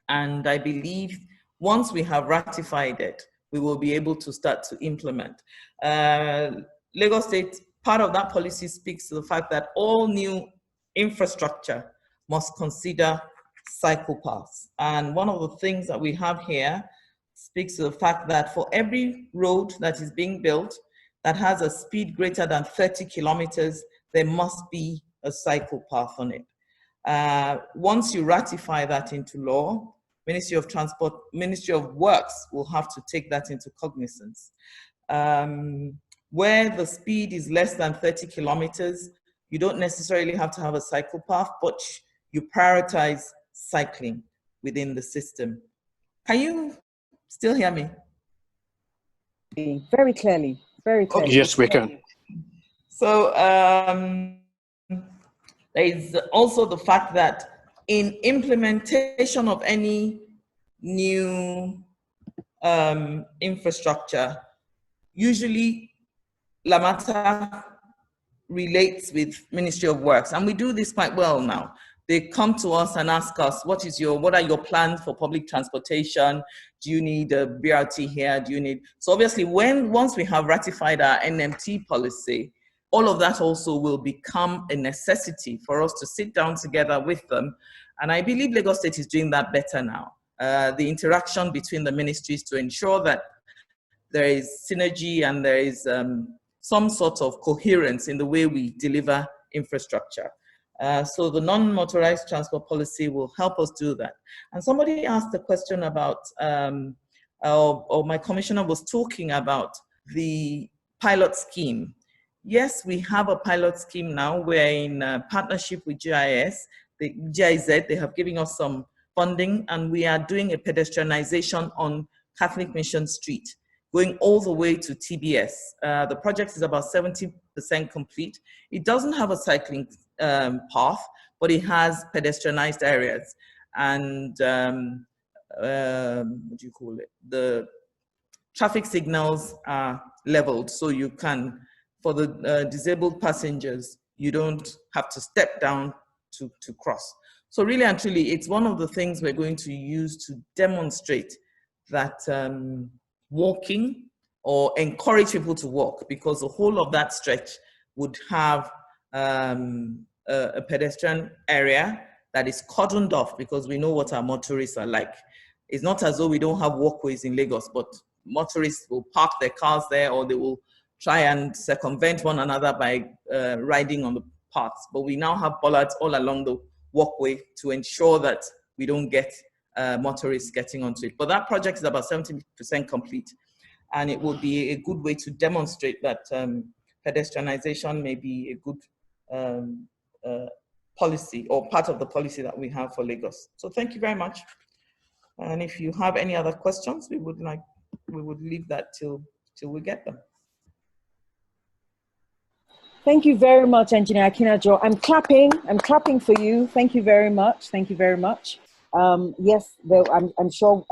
And I believe once we have ratified it, we will be able to start to implement. Lagos State, part of that policy speaks to the fact that all new infrastructure must consider cycle paths. And one of the things that we have here speaks to the fact that for every road that is being built that has a speed greater than 30 kilometers, there must be a cycle path on it. Once you ratify that into law, Ministry of Transport, Ministry of Works will have to take that into cognizance. Where the speed is less than 30 kilometers, you don't necessarily have to have a cycle path, but you prioritize cycling within the system. Can you still hear me? Very clearly, very clearly. Okay. Yes, we can. So there is also the fact that in implementation of any new infrastructure, usually Lamata relates with Ministry of Works, and we do this quite well now. They come to us and ask us, what are your plans for public transportation? Do you need a BRT here? Do you need? So obviously, once we have ratified our NMT policy, all of that also will become a necessity for us to sit down together with them. And I believe Lagos State is doing that better now. The interaction between the ministries to ensure that there is synergy and there is some sort of coherence in the way we deliver infrastructure. So the non-motorized transport policy will help us do that. And somebody asked a question about, or my commissioner was talking about the pilot scheme. Yes, we have a pilot scheme now. We're in partnership with GIS, the GIZ. They have given us some funding, and we are doing a pedestrianization on Catholic Mission Street, going all the way to TBS. The project is about 70% complete. It doesn't have a cycling path, but it has pedestrianized areas. And what do you call it? The traffic signals are leveled, so you can, for the disabled passengers, you don't have to step down to cross. So really and truly, it's one of the things we're going to use to demonstrate that walking, or encourage people to walk, because the whole of that stretch would have a pedestrian area that is cordoned off, because we know what our motorists are like. It's not as though we don't have walkways in Lagos, but motorists will park their cars there, or they will try and circumvent one another by riding on the paths. But we now have bollards all along the walkway to ensure that we don't get motorists getting onto it. But that project is about 70% complete, and it will be a good way to demonstrate that pedestrianization may be a good policy, or part of the policy that we have for Lagos. So thank you very much. And if you have any other questions, we would leave that till we get them. Thank you very much, Engineer Akinajo. I'm clapping for you. Thank you very much. Thank you very much. Yes, I'm sure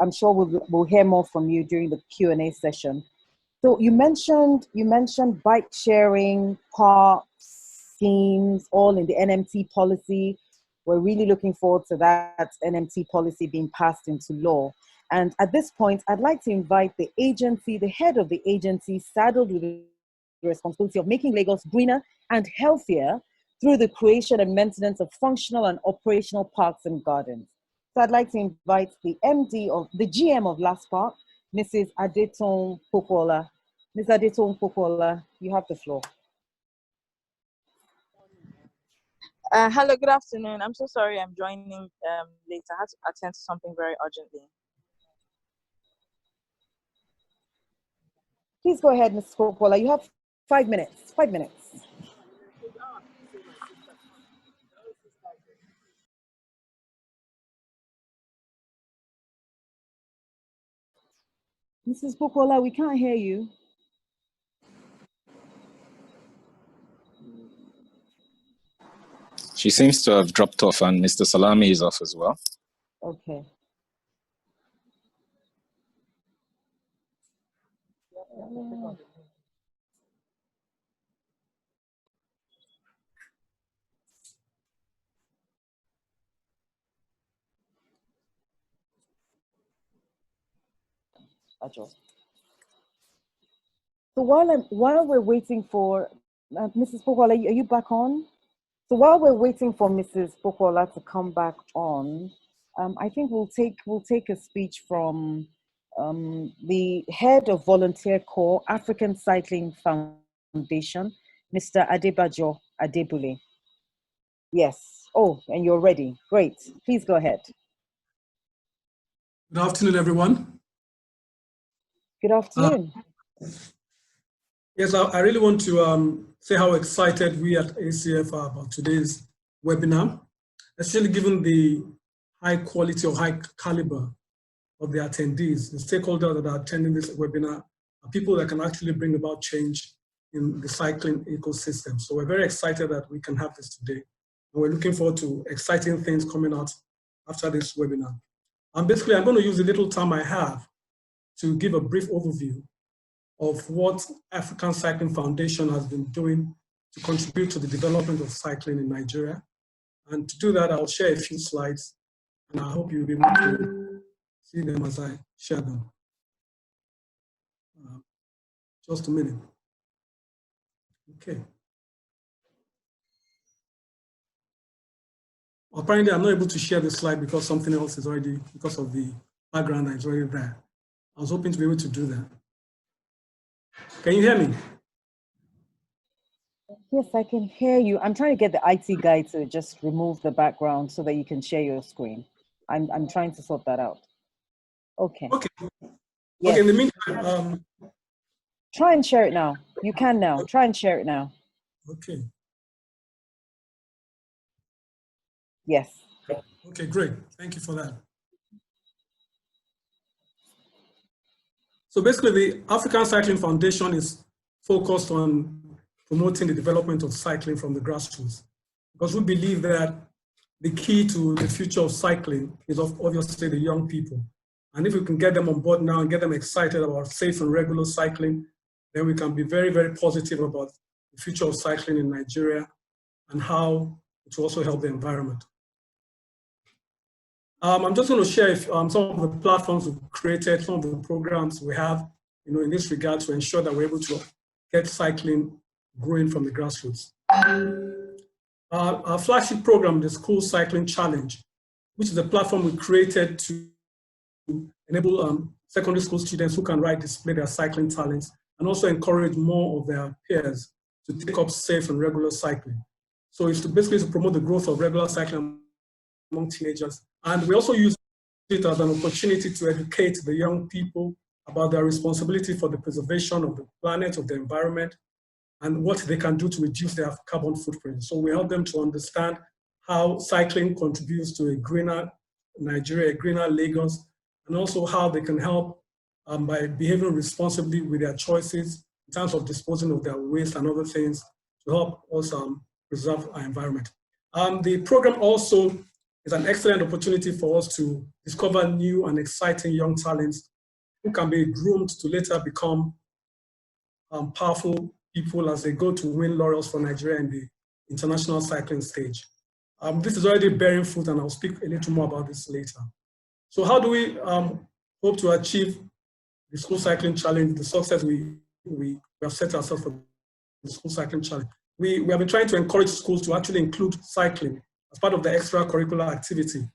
we'll hear more from you during the Q&A session. So you mentioned bike sharing, parks, schemes, all in the NMT policy. We're really looking forward to that NMT policy being passed into law. And at this point, I'd like to invite the agency, the head of the agency, saddled with the responsibility of making Lagos greener and healthier through the creation and maintenance of functional and operational parks and gardens. So I'd like to invite the GM of Last Park, Mrs. Adeton Popola. Ms. Adeton Popola, you have the floor. Hello, good afternoon. I'm so sorry I'm joining late. I had to attend to something very urgently. Please go ahead, Ms. Popola. You have 5 minutes. 5 minutes. Mrs. Popola, we can't hear you. She seems to have dropped off, and Mr. Salami is off as well. Okay. So while we're waiting for Mrs. Popola, are you back on? So while we're waiting for Mrs. Popola to come back on, I think we'll take a speech from the head of Volunteer Corps, African Cycling Foundation, Mr. Adebajo Adebule. Yes. Oh, and you're ready. Great. Please go ahead. Good afternoon, everyone. Good afternoon. Yes, I really want to say how excited we at ACF are about today's webinar, especially given the high quality or high caliber of the attendees. The stakeholders that are attending this webinar are people that can actually bring about change in the cycling ecosystem. So we're very excited that we can have this today. And we're looking forward to exciting things coming out after this webinar. And basically, I'm going to use the little time I have to give a brief overview of what African Cycling Foundation has been doing to contribute to the development of cycling in Nigeria. And to do that, I'll share a few slides, and I hope you'll be able to see them as I share them. Just a minute. Okay. Apparently, I'm not able to share the slide because something else is already, because of the background that is already there. I was hoping to be able to do that. Can you hear me? Yes, I can hear you. I'm trying to get the IT guy to just remove the background so that you can share your screen. I'm trying to sort that out. Okay. Okay. Yes. Okay, in the meantime, try and share it now. You can now. Try and share it now. Okay. Yes. Okay, great. Thank you for that. So basically, the African Cycling Foundation is focused on promoting the development of cycling from the grassroots, because we believe that the key to the future of cycling is obviously the young people. And if we can get them on board now and get them excited about safe and regular cycling, then we can be very, very positive about the future of cycling in Nigeria and how it will also help the environment. I'm just going to share some of the platforms we've created, some of the programs we have, in this regard to ensure that we're able to get cycling growing from the grassroots. Our flagship program, the School Cycling Challenge, which is a platform we created to enable secondary school students who can display their cycling talents and also encourage more of their peers to take up safe and regular cycling. So it's basically to promote the growth of regular cycling among teenagers. And we also use it as an opportunity to educate the young people about their responsibility for the preservation of the planet, of the environment, and what they can do to reduce their carbon footprint. So we help them to understand how cycling contributes to a greener Nigeria, a greener Lagos, and also how they can help by behaving responsibly with their choices in terms of disposing of their waste and other things to help us preserve our environment. The program also It's an excellent opportunity for us to discover new and exciting young talents who can be groomed to later become powerful people as they go to win laurels for Nigeria in the international cycling stage. This is already bearing fruit, and I'll speak a little more about this later. So how do we hope to achieve the school cycling challenge, the success we have set ourselves for the school cycling challenge? We have been trying to encourage schools to actually include cycling as part of the extracurricular activity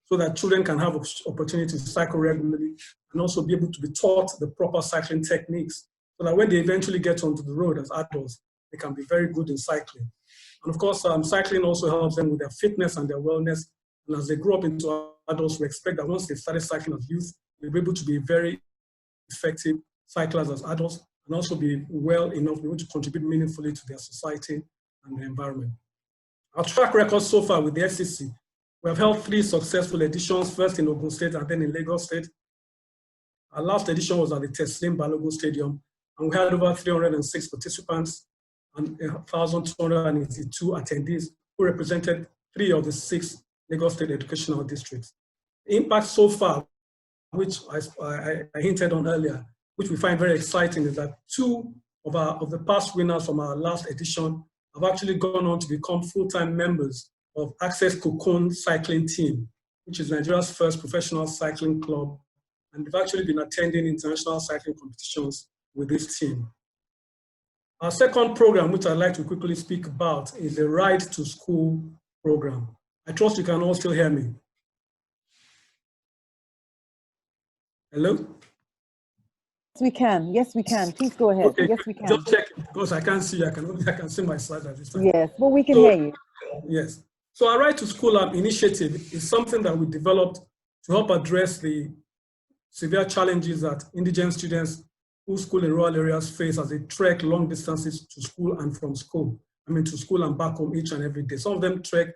so that children can have opportunity to cycle regularly and also be able to be taught the proper cycling techniques so that when they eventually get onto the road as adults, they can be very good in cycling. And of course, cycling also helps them with their fitness and their wellness. And as they grow up into adults, we expect that once they started cycling as youth, they'll be able to be very effective cyclers as adults and also be well enough to be able to contribute meaningfully to their society and the environment. Our track record so far with the FCC, we have held 3 successful editions, first in Ogun State and then in Lagos State. Our last edition was at the Teslim Balogun Stadium, and we had over 306 participants and 1,282 attendees who represented 3 of the 6 Lagos State educational districts. The impact so far, which I hinted on earlier, which we find very exciting, is that 2 of the past winners from our last edition have actually gone on to become full-time members of Access Cocoon Cycling Team, which is Nigeria's first professional cycling club. And they've actually been attending international cycling competitions with this team. Our second program, which I'd like to quickly speak about, is the Ride to School program. I trust you can all still hear me. Hello? Yes, we can. Yes, we can. Please go ahead. Okay, yes, we can. Just check, because I can't see you. I can see my slides at this time. Yes, but we can hear you. Yes. So our Ride to School initiative is something that we developed to help address the severe challenges that indigent students who school in rural areas face as they trek long distances to school and from school. To school and back home each and every day. Some of them trek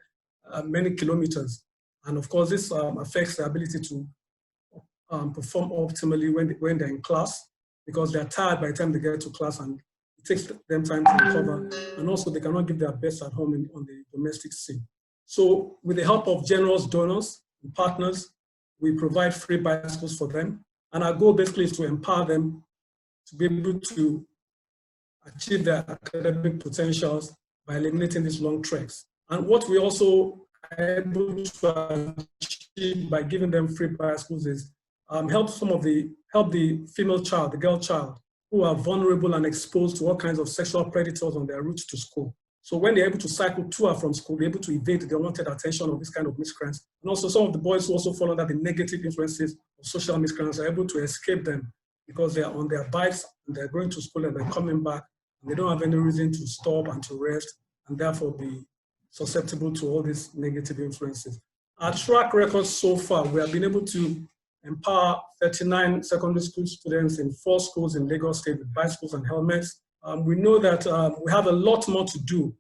many kilometers. And of course, this affects their ability to perform optimally when they're in class, because they're tired by the time they get to class and it takes them time to recover. And also they cannot give their best at home on the domestic scene. So with the help of generous donors and partners, we provide free bicycles for them. And our goal basically is to empower them to be able to achieve their academic potentials by eliminating these long treks. And what we also are able to achieve by giving them free bicycles is help the female child, the girl child, who are vulnerable and exposed to all kinds of sexual predators on their route to school. So when they're able to cycle to or from school, they're able to evade the unwanted attention of this kind of miscreants. And also some of the boys who also fall under the negative influences of social miscreants are able to escape them because they are on their bikes and they're going to school and they're coming back and they don't have any reason to stop and to rest and therefore be susceptible to all these negative influences. Our track record so far, we have been able to empower 39 secondary school students in 4 schools in Lagos State with bicycles and helmets. We know that we have a lot more to do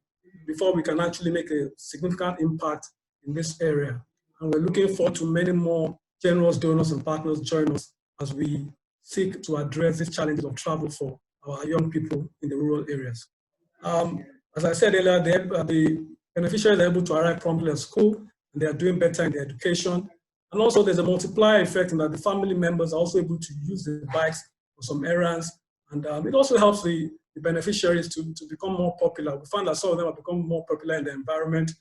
before we can actually make a significant impact in this area. And we're looking forward to many more generous donors and partners join us as we seek to address these challenges of travel for our young people in the rural areas. As I said earlier, the beneficiaries are able to arrive promptly at school and they are doing better in their education. And also there's a multiplier effect in that the family members are also able to use the bikes for some errands. And it also helps the beneficiaries to become more popular. We found that some of them have become more popular in the environment.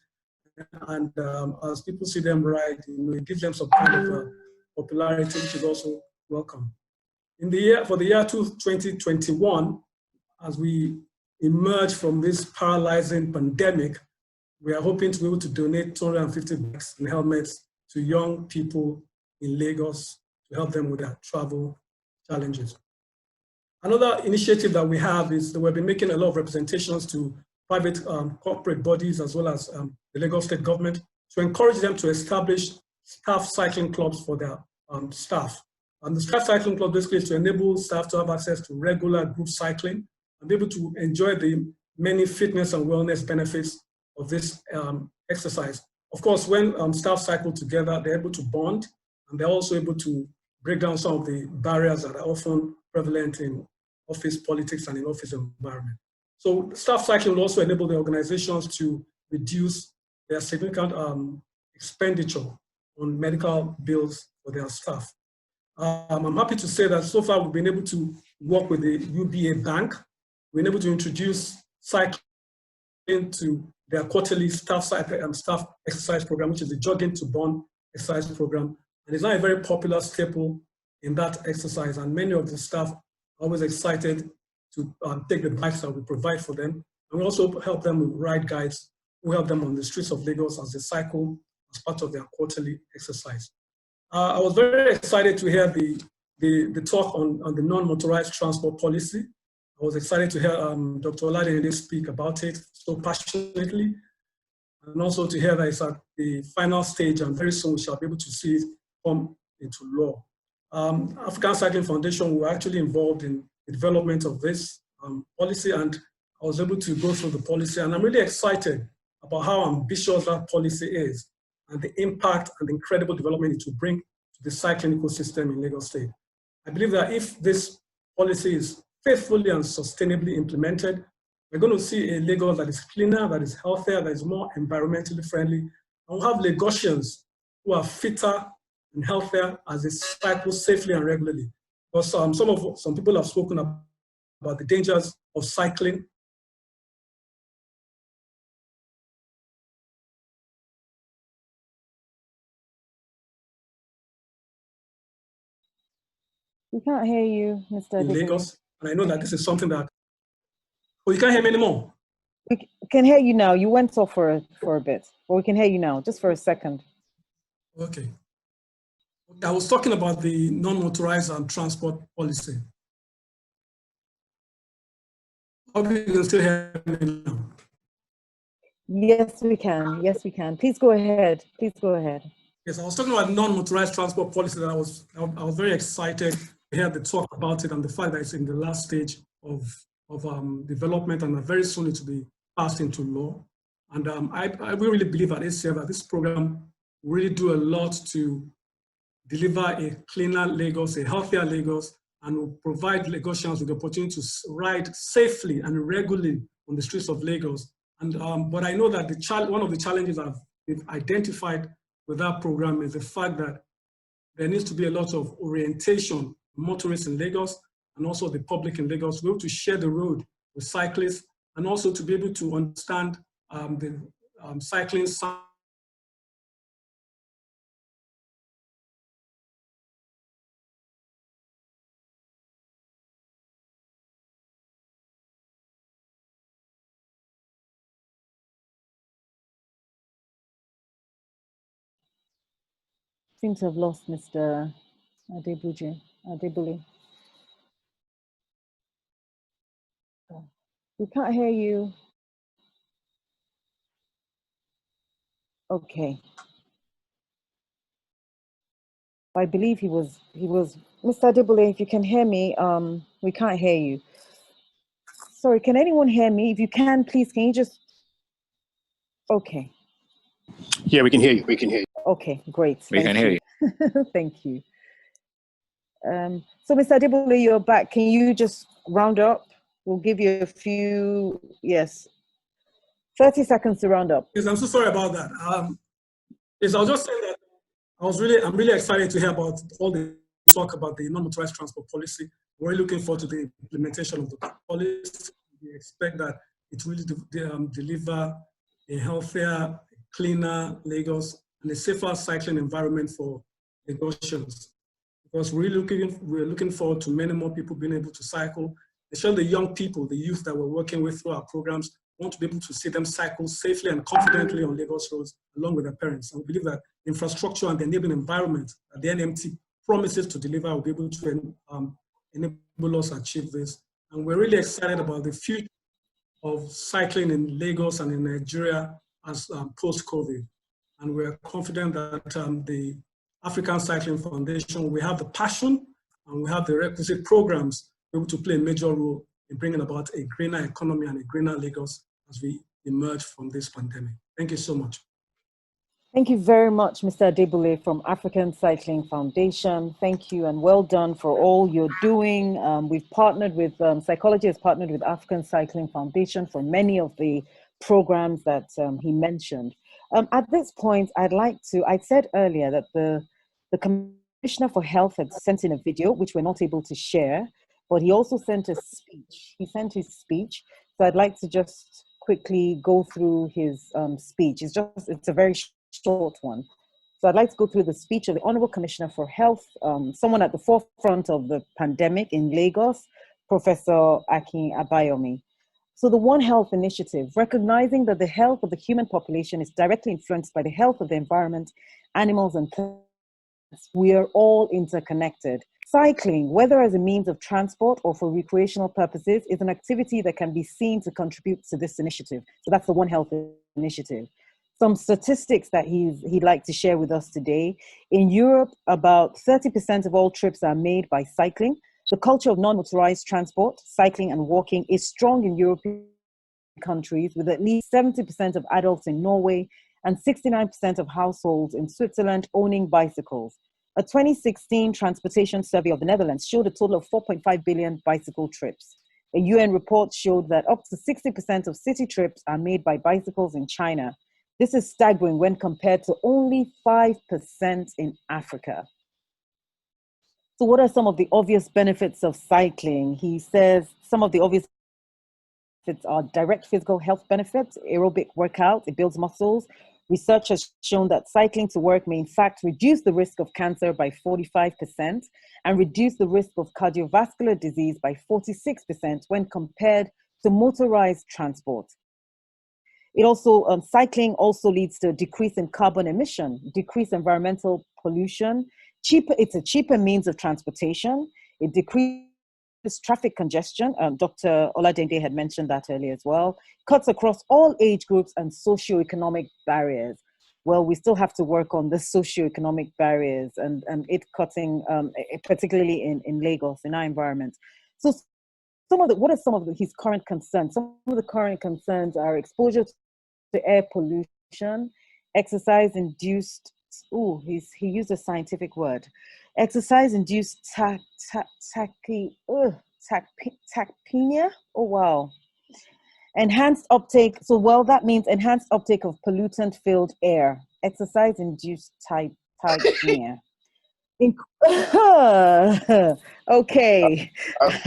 And as people see them ride, it gives them some kind of popularity, which is also welcome. For the year 2021, as we emerge from this paralyzing pandemic, we are hoping to be able to donate 250 bikes and helmets to young people in Lagos to help them with their travel challenges. Another initiative that we have is that we've been making a lot of representations to private corporate bodies as well as the Lagos State government to encourage them to establish staff cycling clubs for their staff. And the staff cycling club basically is to enable staff to have access to regular group cycling and be able to enjoy the many fitness and wellness benefits of this exercise. Of course, when staff cycle together, they're able to bond and they're also able to break down some of the barriers that are often prevalent in office politics and in office environment. So staff cycling will also enable the organizations to reduce their significant expenditure on medical bills for their staff. I'm happy to say that so far we've been able to work with the UBA Bank. We've been able to introduce cycling to their quarterly staff exercise program, which is the Jogging to Bond exercise program. And it's now a very popular staple in that exercise. And many of the staff are always excited to take the bikes that we provide for them. And we also help them with ride guides who help them on the streets of Lagos as they cycle as part of their quarterly exercise. I was very excited to hear the talk on the non-motorized transport policy. I was excited to hear Dr. Oladende speak about it so passionately, and also to hear that it's at the final stage and very soon we shall be able to see it come into law. African Cycling Foundation were actually involved in the development of this policy, and I was able to go through the policy, and I'm really excited about how ambitious that policy is and the impact and the incredible development it will bring to the cycling ecosystem in Lagos State. I believe that if this policy is faithfully and sustainably implemented, we're going to see a Lagos that is cleaner, that is healthier, that is more environmentally friendly, and we'll have Lagosians who are fitter and healthier as they cycle safely and regularly. Because some people have spoken about the dangers of cycling. We can't hear you, Mr. In Adebule. Lagos, and I know that this is something that, oh, you can't hear me anymore? We can hear you now. You went off for a bit, but we can hear you now, just for a second. Okay. I was talking about the non-motorized transport policy. Hope you can still hear me now. Yes, we can. Yes, we can. Please go ahead. Please go ahead. Yes, I was talking about non-motorized transport policy that I was very excited to hear the talk about it and the fact that it's in the last stage of development and very soon it will be passed into law. And I really believe at ACF that this program will really do a lot to deliver a cleaner Lagos, a healthier Lagos, and will provide Lagosians with the opportunity to ride safely and regularly on the streets of Lagos. And but I know that one of the challenges I've identified with that program is the fact that there needs to be a lot of orientation motorists in Lagos and also the public in Lagos to be able to share the road with cyclists and also to be able to understand the cycling Seem to have lost Mr. Adebule. We can't hear you. Okay. I believe he was Mr. Adebule, if you can hear me, we can't hear you. Sorry, can anyone hear me? If you can, please, can you just, okay. Yeah, we can hear you. We can hear you. Okay, great. We can hear you. Thank you. So Mr. Adebule, you're back. Can you just round up? We'll give you a few, yes, 30 seconds to round up. Yes, I'm so sorry about that. Yes, I was just saying that I'm really excited to hear about all the talk about the non-motorized transport policy. We're really looking forward to the implementation of the policy. We expect that it will deliver a healthier, cleaner Lagos and a safer cycling environment for Lagosians. Because we're looking forward to many more people being able to cycle, especially the young people, the youth that we're working with through our programs. We want to be able to see them cycle safely and confidently on Lagos roads along with their parents. And we believe that infrastructure and the enabling environment that the NMT promises to deliver will be able to enable us to achieve this. And we're really excited about the future of cycling in Lagos and in Nigeria as post-COVID. And we're confident that the African Cycling Foundation, we have the passion and we have the requisite programs to be able to play a major role in bringing about a greener economy and a greener Lagos as we emerge from this pandemic. Thank you so much. Thank you very much, Mr. Adebule from African Cycling Foundation. Thank you and well done for all you're doing. We've partnered with, Cycolgy has partnered with African Cycling Foundation for many of the programs that he mentioned. At this point, I said earlier that the Commissioner for Health had sent in a video, which we're not able to share, but he also sent a speech. He sent his speech. So I'd like to just quickly go through his speech. It's a very short one. So I'd like to go through the speech of the Honorable Commissioner for Health, someone at the forefront of the pandemic in Lagos, Professor Akin Abayomi. So the One Health Initiative, recognizing that the health of the human population is directly influenced by the health of the environment, animals, and plants. We are all interconnected. Cycling, whether as a means of transport or for recreational purposes, is an activity that can be seen to contribute to this initiative. So that's the One Health Initiative. Some statistics that he'd like to share with us today. In Europe, about 30% of all trips are made by cycling. The culture of non-motorized transport, cycling and walking is strong in European countries, with at least 70% of adults in Norway and 69% of households in Switzerland owning bicycles. A 2016 transportation survey of the Netherlands showed a total of 4.5 billion bicycle trips. A UN report showed that up to 60% of city trips are made by bicycles in China. This is staggering when compared to only 5% in Africa. So what are some of the obvious benefits of cycling? He says some of the obvious benefits are direct physical health benefits, aerobic workout, it builds muscles. Research has shown that cycling to work may in fact reduce the risk of cancer by 45% and reduce the risk of cardiovascular disease by 46% when compared to motorized transport. It also, cycling also leads to a decrease in carbon emission, decrease environmental pollution. It's a cheaper means of transportation. It decreases traffic congestion. Dr. Oladende had mentioned that earlier as well. Cuts across all age groups and socioeconomic barriers. Well, we still have to work on the socioeconomic barriers and it cutting, particularly in Lagos, in our environment. So what are some of his current concerns? Some of the current concerns are exposure to air pollution, exercise-induced, he used a scientific word, exercise-induced tachypnea, oh wow. Enhanced uptake, so well, that means enhanced uptake of pollutant-filled air, exercise-induced tachypnea. Okay,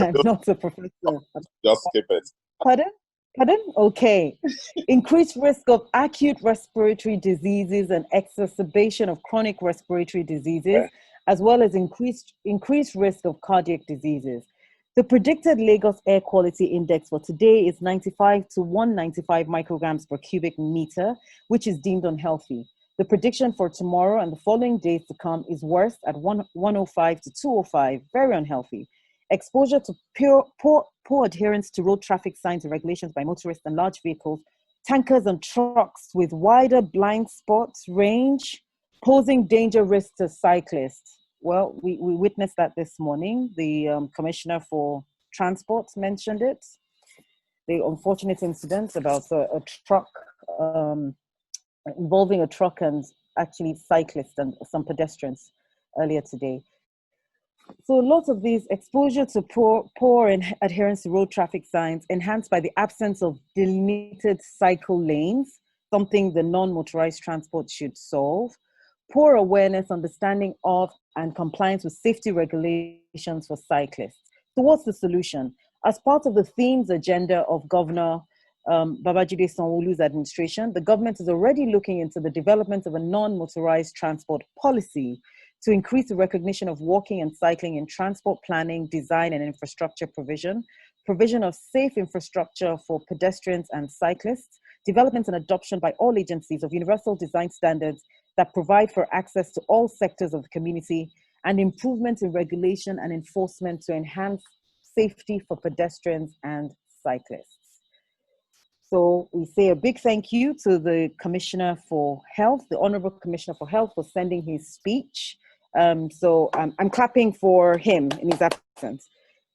I'm not a professor. Just skip it. Pardon? Okay. Increased risk of acute respiratory diseases and exacerbation of chronic respiratory diseases, as well as increased risk of cardiac diseases. The predicted Lagos Air Quality Index for today is 95 to 195 micrograms per cubic meter, which is deemed unhealthy. The prediction for tomorrow and the following days to come is worse at 105 to 205, very unhealthy. Exposure to poor adherence to road traffic signs and regulations by motorists and large vehicles, tankers and trucks with wider blind spots range, posing danger risks to cyclists. Well, we witnessed that this morning. The Commissioner for Transport mentioned it. The unfortunate incident about a truck, involving a truck and actually cyclists and some pedestrians earlier today. So lots of these exposure to poor adherence to road traffic signs enhanced by the absence of delimited cycle lanes, something the non-motorized transport should solve. Poor awareness, understanding of, and compliance with safety regulations for cyclists. So what's the solution? As part of the themes agenda of Governor Babajide Sanwo-Olu's administration, the government is already looking into the development of a non-motorized transport policy to increase the recognition of walking and cycling in transport planning, design, and infrastructure provision, provision of safe infrastructure for pedestrians and cyclists, development and adoption by all agencies of universal design standards that provide for access to all sectors of the community, and improvement in regulation and enforcement to enhance safety for pedestrians and cyclists. So we say a big thank you to the Commissioner for Health, the Honorable Commissioner for Health, for sending his speech. So I'm clapping for him in his absence.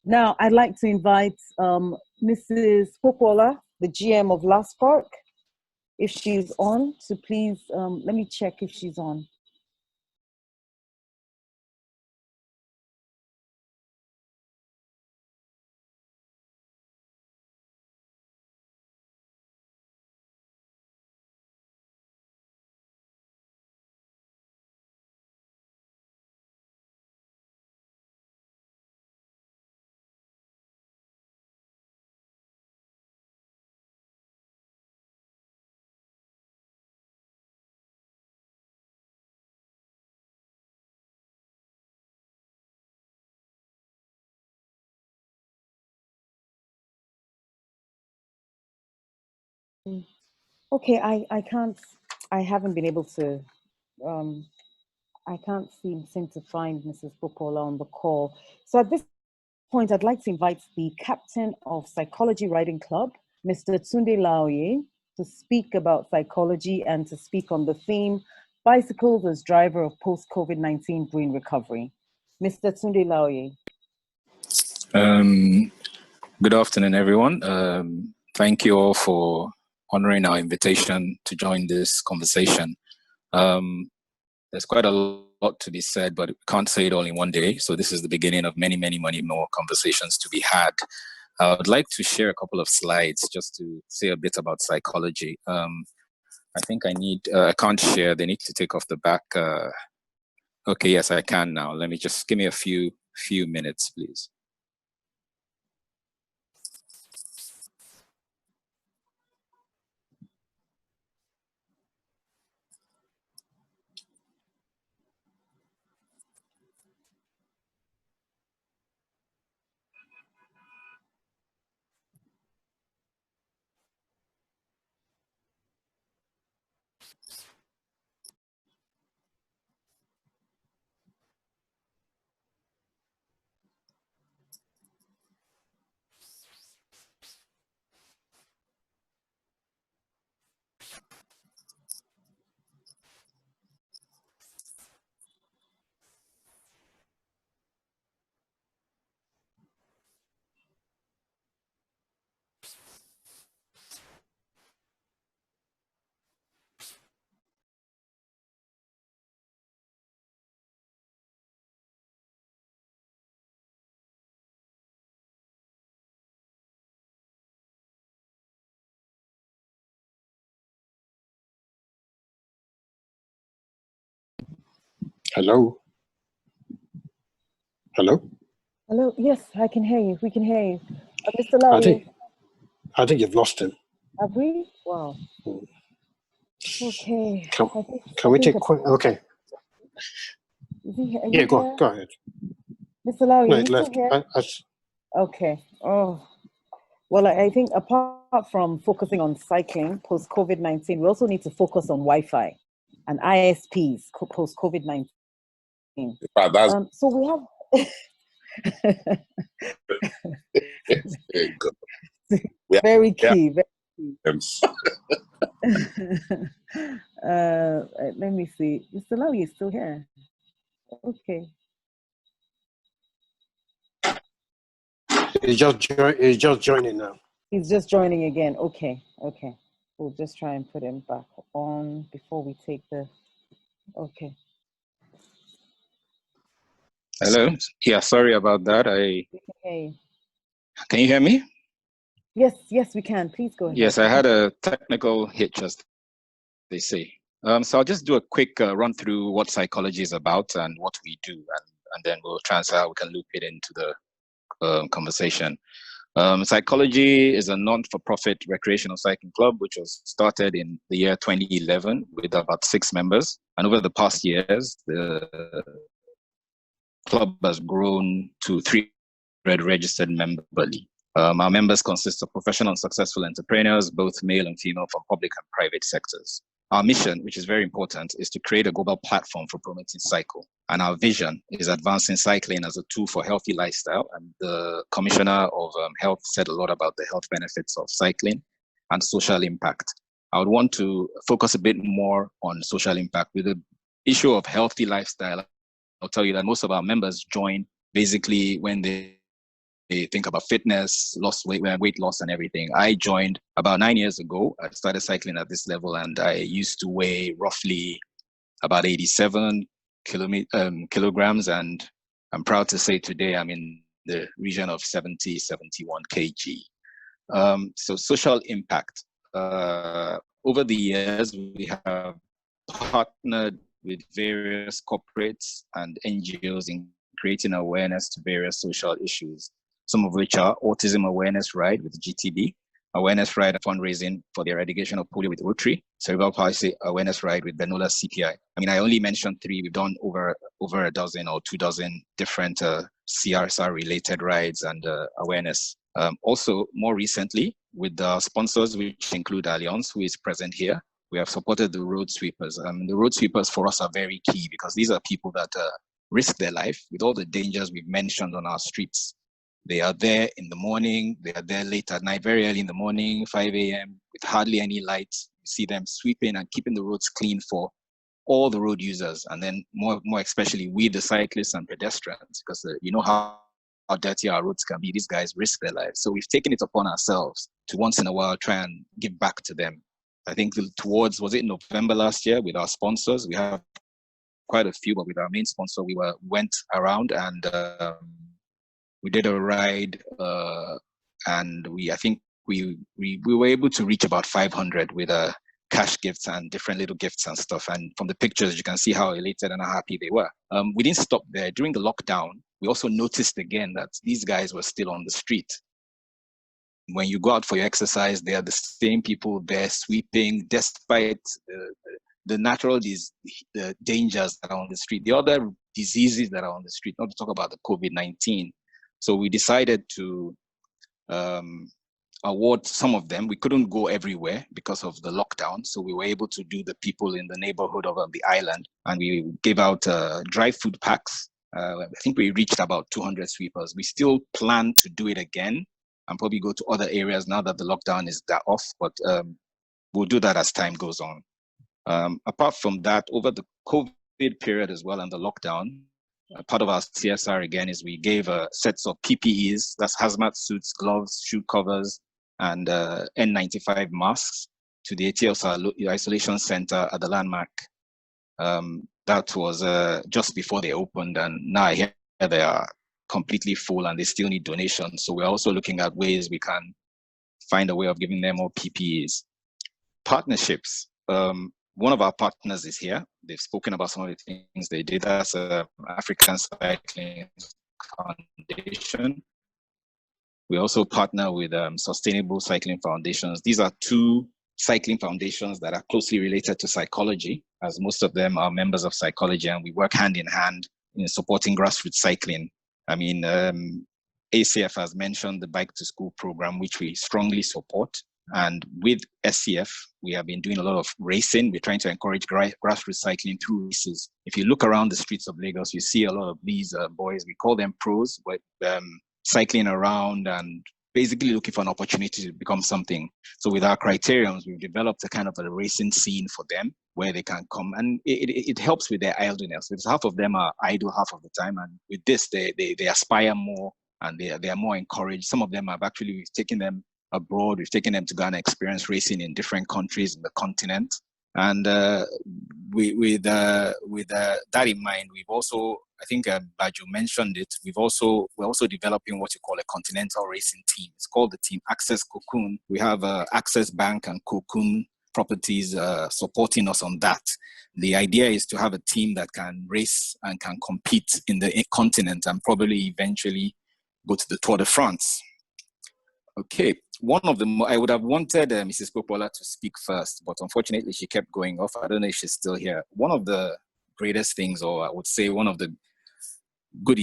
Now I'd like to invite Mrs. Popola, the GM of Last Park, if she's on, to please, let me check if she's on. Okay, I haven't been able to, I can't seem to find Mrs. Popola on the call. So at this point, I'd like to invite the captain of Cycolgy Riding Club, Mr. Tunde Laoye, to speak about psychology and to speak on the theme, Bicycles as Driver of Post-COVID-19 Green Recovery. Mr. Tunde Laoye. Good afternoon, everyone. Thank you all for honoring our invitation to join this conversation. There's quite a lot to be said, but we can't say it all in one day. So this is the beginning of many, many, many more conversations to be had. I would like to share a couple of slides just to say a bit about psychology. I think I can't share. They need to take off the back. Okay, yes, I can now. Let me just give me a few minutes, please. Hello? Hello? Hello, yes, I can hear you. We can hear you. Mr. Laoye. I think you've lost him. Have we? Wow. Okay. Can we take okay. Is he, yeah, go ahead. Mr. Laoye, No, are you still left. here? Okay. Oh. Well, I think apart from focusing on cycling post-COVID-19, we also need to focus on Wi-Fi and ISPs post-COVID-19. So we have... very key. Very key. Let me see. Mr. Laoye is still here. Okay. He's just joining now. He's just joining again. Okay. Okay. We'll just try and put him back on before we take the... Okay. Hello. Yeah, sorry about that. Can you hear me? Yes, we can. Please go ahead. Yes, I had a technical hitch, as they say. So I'll just do a quick run through what psychology is about and what we do, and then we'll try and see how we can loop it into the conversation. Psychology is a non-for-profit recreational cycling club, which was started in the year 2011 with about 6 members. And over the past years, the club has grown to 300 registered members. Our members consist of professional and successful entrepreneurs, both male and female, from public and private sectors. Our mission, which is very important, is to create a global platform for promoting cycle. And our vision is advancing cycling as a tool for healthy lifestyle. And the Commissioner of Health said a lot about the health benefits of cycling and social impact. I would want to focus a bit more on social impact. With the issue of healthy lifestyle, I'll tell you that most of our members join basically when they think about fitness, weight loss and everything. I joined about 9 years ago. I started cycling at this level, and I used to weigh roughly about 87 kilograms. And I'm proud to say today I'm in the region of 70, 71 kg. So social impact. Over the years, we have partnered with various corporates and NGOs in creating awareness to various social issues, some of which are Autism Awareness Ride with GTB, Awareness Ride and fundraising for the eradication of polio with Rotary, Cerebral Palsy Awareness Ride with Benola CPI. I mean, I only mentioned 3. We've done over a dozen or 2 dozen different CRSR related rides and awareness Also, more recently, with the sponsors, which include Allianz, who is present here, we have supported the road sweepers. The road sweepers for us are very key because these are people that risk their life with all the dangers we've mentioned on our streets. They are there in the morning, they are there late at night, very early in the morning, 5 a.m., with hardly any lights. You see them sweeping and keeping the roads clean for all the road users, and then more especially we, the cyclists and pedestrians, because you know how dirty our roads can be. These guys risk their lives. So we've taken it upon ourselves to once in a while try and give back to them. I think towards, was it November last year, with our sponsors, we have quite a few, but with our main sponsor, we went around and we did a ride, and I think we were able to reach about 500 with cash gifts and different little gifts and stuff. And from the pictures, you can see how elated and how happy they were. We didn't stop there. During the lockdown, we also noticed again that these guys were still on the street. When you go out for your exercise, they are the same people there sweeping, despite the natural the dangers that are on the street, the other diseases that are on the street, not to talk about the COVID-19. So we decided to award some of them. We couldn't go everywhere because of the lockdown, so we were able to do the people in the neighborhood of the island, and we gave out dry food packs. I think we reached about 200 sweepers. We still plan to do it again and probably go to other areas now that the lockdown is off, but we'll do that as time goes on. Apart from that, over the COVID period as well and the lockdown, part of our CSR again is we gave sets of PPEs, that's hazmat suits, gloves, shoe covers, and N95 masks to the ATL Isolation Center at the Landmark. That was just before they opened, and now I hear they are completely full and they still need donations. So we're also looking at ways we can find a way of giving them more PPEs. Partnerships. One of our partners is here. They've spoken about some of the things they did. That's African Cycling Foundation. We also partner with Sustainable Cycling Foundations. These are two cycling foundations that are closely related to Cycolgy, as most of them are members of Cycolgy, and we work hand in hand in supporting grassroots cycling. I mean, ACF has mentioned the Bike to School program, which we strongly support. And with SCF, we have been doing a lot of racing. We're trying to encourage grassroots cycling through races. If you look around the streets of Lagos, you see a lot of these boys, we call them pros, but cycling around and basically looking for an opportunity to become something. So with our criterions, we've developed a kind of a racing scene for them where they can come, and it helps with their idleness, because half of them are idle half of the time. And with this, they aspire more and they are more encouraged. Some of them have actually, we've taken them abroad. We've taken them to go and experience racing in different countries in the continent. And with that in mind, we've also, I think Baju mentioned it, we're also developing what you call a continental racing team. It's called the team Access Cocoon. We have Access Bank and Cocoon Properties supporting us on that. The idea is to have a team that can race and can compete in the continent and probably eventually go to the Tour de France. Okay, one of them, I would have wanted Mrs. Popola to speak first, but unfortunately she kept going off. I don't know if she's still here. One of the greatest things, or I would say one of the good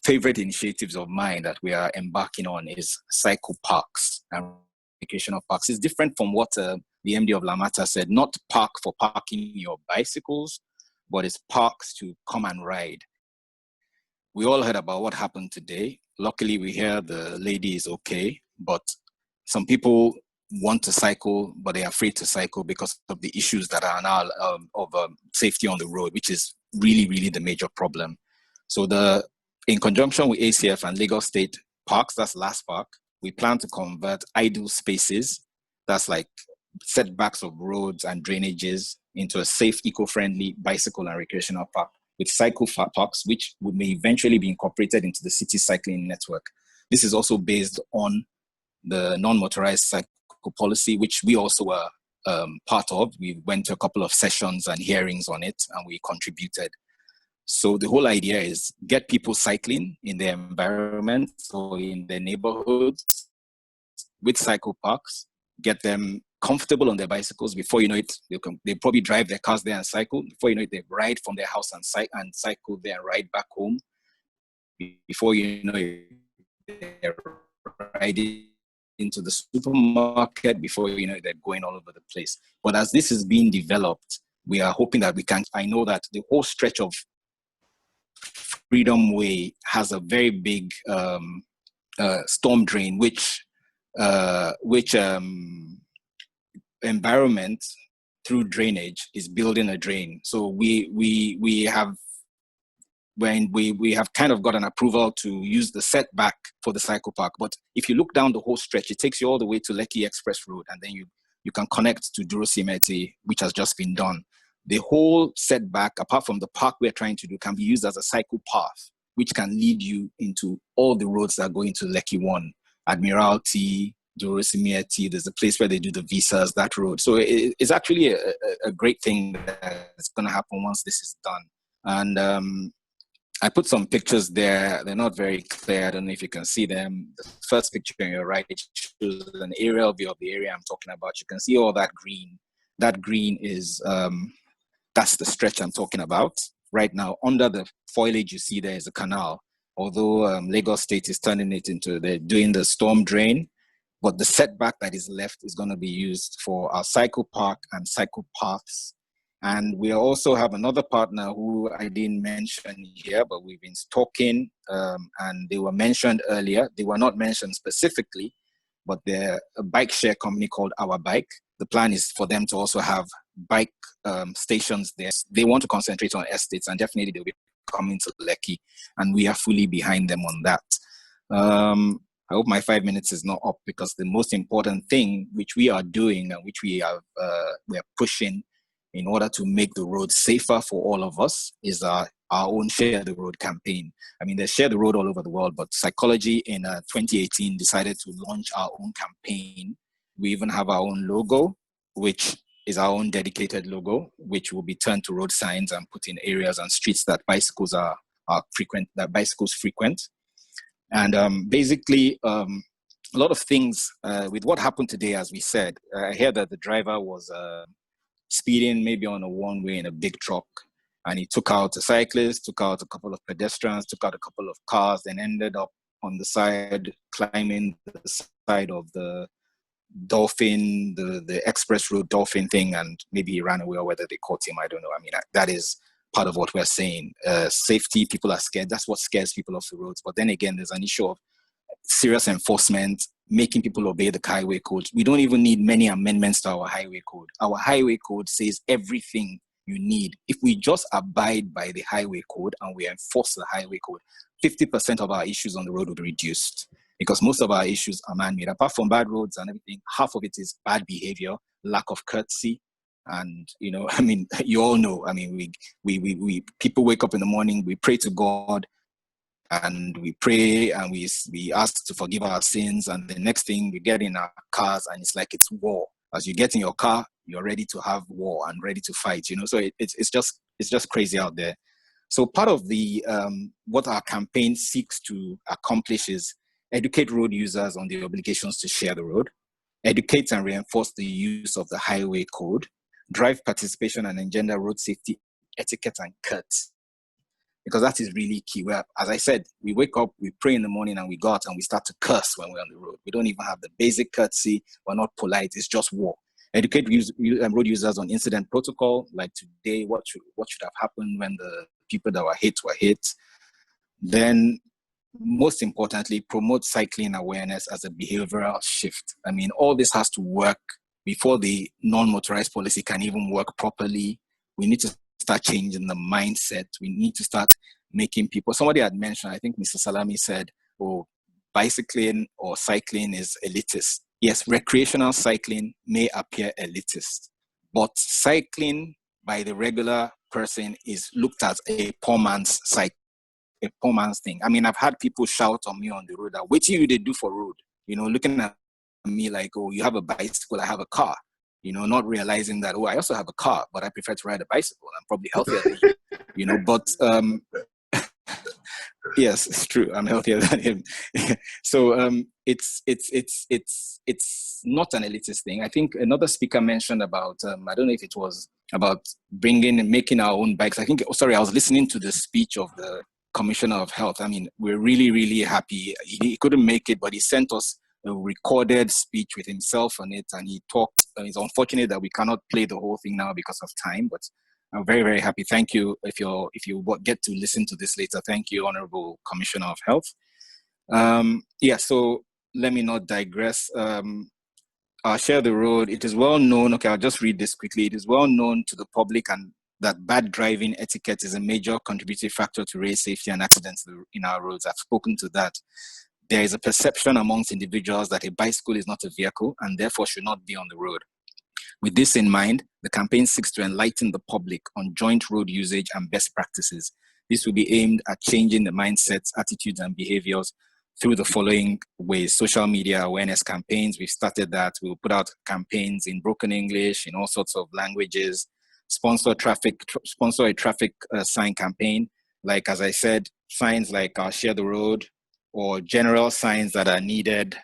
favorite initiatives of mine that we are embarking on is cycle parks and recreational parks. It's different from what the MD of Lamata said, not park for parking your bicycles, but it's parks to come and ride. We all heard about what happened today. Luckily, we hear the lady is okay, but some people want to cycle, but they're afraid to cycle because of the issues that are now of safety on the road, which is really, really the major problem. So in conjunction with ACF and Lagos State Parks, that's last park, we plan to convert idle spaces, that's like setbacks of roads and drainages, into a safe, eco-friendly bicycle and recreational park with cycle parks, which may eventually be incorporated into the city cycling network. This is also based on the non-motorized cycle policy, which we also were part of. We went to a couple of sessions and hearings on it, and we contributed. So the whole idea is get people cycling in their environment or in their neighborhoods with cycle parks, get them comfortable on their bicycles. Before you know it, they probably drive their cars there and cycle. Before you know it, they ride from their house and cycle there and ride back home. Before you know it, they're riding into the supermarket. Before you know it, they're going all over the place. But as this is being developed, we are hoping that we can. I know that the whole stretch of Freedom Way has a very big storm drain, which environment through drainage is building a drain. So we have kind of got an approval to use the setback for the cycle park. But if you look down the whole stretch, it takes you all the way to Lekki Express Road, and then you can connect to Duro Simeti, which has just been done. The whole setback, apart from the park we're trying to do, can be used as a cycle path, which can lead you into all the roads that go into Lekki 1, Admiralty, Duro Simeti. There's a place where they do the visas, that road. So it's actually a great thing that's going to happen once this is done. And I put some pictures there. They're not very clear. I don't know if you can see them. The first picture on your right shows an aerial view of the area I'm talking about. You can see all that green. That green is, that's the stretch I'm talking about. Right now, under the foliage you see there is a canal. Although Lagos State is turning it into, they're doing the storm drain, but the setback that is left is going to be used for our cycle park and cycle paths. And we also have another partner who I didn't mention here, but we've been talking, and they were mentioned earlier. They were not mentioned specifically, but they're a bike share company called Our Bike. The plan is for them to also have bike stations there. They want to concentrate on estates, and definitely they'll be coming to Lekki, and we are fully behind them on that. I hope my 5 minutes is not up, because the most important thing which we are doing and which we are pushing in order to make the road safer for all of us is our own Share the Road campaign. I mean, they share the road all over the world, but Cycolgy in 2018 decided to launch our own campaign. We even have our own logo, which is our own dedicated logo, which will be turned to road signs and put in areas and streets that bicycles are frequent, that bicycles frequent. And basically, a lot of things with what happened today, as we said. I hear that the driver was speeding maybe on a one-way in a big truck, and he took out a cyclist, took out a couple of pedestrians, took out a couple of cars, then ended up on the side, climbing the side of the dolphin, the express road dolphin thing, and maybe he ran away, or whether they caught him, I don't know. I mean, that is part of what we're saying. Safety, people are scared. That's what scares people off the roads. But then again, there's an issue of serious enforcement, making people obey the highway code. We don't even need many amendments to our highway code. Our highway code says everything you need. If we just abide by the highway code and we enforce the highway code, 50% of our issues on the road would be reduced, because most of our issues are man-made. Apart from bad roads and everything, half of it is bad behavior, lack of courtesy. And, you know, I mean, you all know, I mean, we people wake up in the morning, we pray to God, and we pray and we ask to forgive our sins, and the next thing we get in our cars and it's like it's war. As you get in your car, you're ready to have war and ready to fight, you know. So it's just crazy out there. So part of the what our campaign seeks to accomplish is educate road users on the obligations to share the road, educate and reinforce the use of the highway code, drive participation and engender road safety etiquette and courtesy. Because that is really key. Where, as I said, we wake up, we pray in the morning, and we go out and we start to curse when we're on the road. We don't even have the basic courtesy. We're not polite. It's just war. Educate road users on incident protocol, like today, what should have happened when the people that were hit. Then, most importantly, promote cycling awareness as a behavioral shift. I mean, all this has to work before the non-motorized policy can even work properly. We need to start changing the mindset. We need to start making people, somebody had mentioned, I think Mr. Salami said, oh, bicycling or cycling is elitist. Yes, recreational cycling may appear elitist, but cycling by the regular person is looked at a poor man's cycle, a poor man's thing. I mean, I've had people shout on me on the road that, what do you do for road? You know, looking at me like, oh, you have a bicycle, I have a car. You know, not realizing that, oh, I also have a car, but I prefer to ride a bicycle. I'm probably healthier than him, you know, but yes, it's true. I'm healthier than him. So it's not an elitist thing. I think another speaker mentioned about, I don't know if it was about bringing and making our own bikes. I think, I was listening to the speech of the Commissioner of Health. I mean, we're really, really happy. He couldn't make it, but he sent us a recorded speech with himself on it, and he talked. It's unfortunate that we cannot play the whole thing now because of time, but I'm very, very happy. Thank you. If you get to listen to this later, thank you, Honorable Commissioner of Health. Yeah, so let me not digress. I'll share the road. It is well known. Okay, I'll just read this quickly. It is well known to the public and that bad driving etiquette is a major contributing factor to race safety and accidents in our roads. I've spoken to that. There is a perception amongst individuals that a bicycle is not a vehicle and therefore should not be on the road. With this in mind, the campaign seeks to enlighten the public on joint road usage and best practices. This will be aimed at changing the mindsets, attitudes, and behaviors through the following ways: social media awareness campaigns. We've started that. We'll put out campaigns in broken English, in all sorts of languages, sponsor a traffic sign campaign. Like, as I said, signs like Share the Road, or general signs that are needed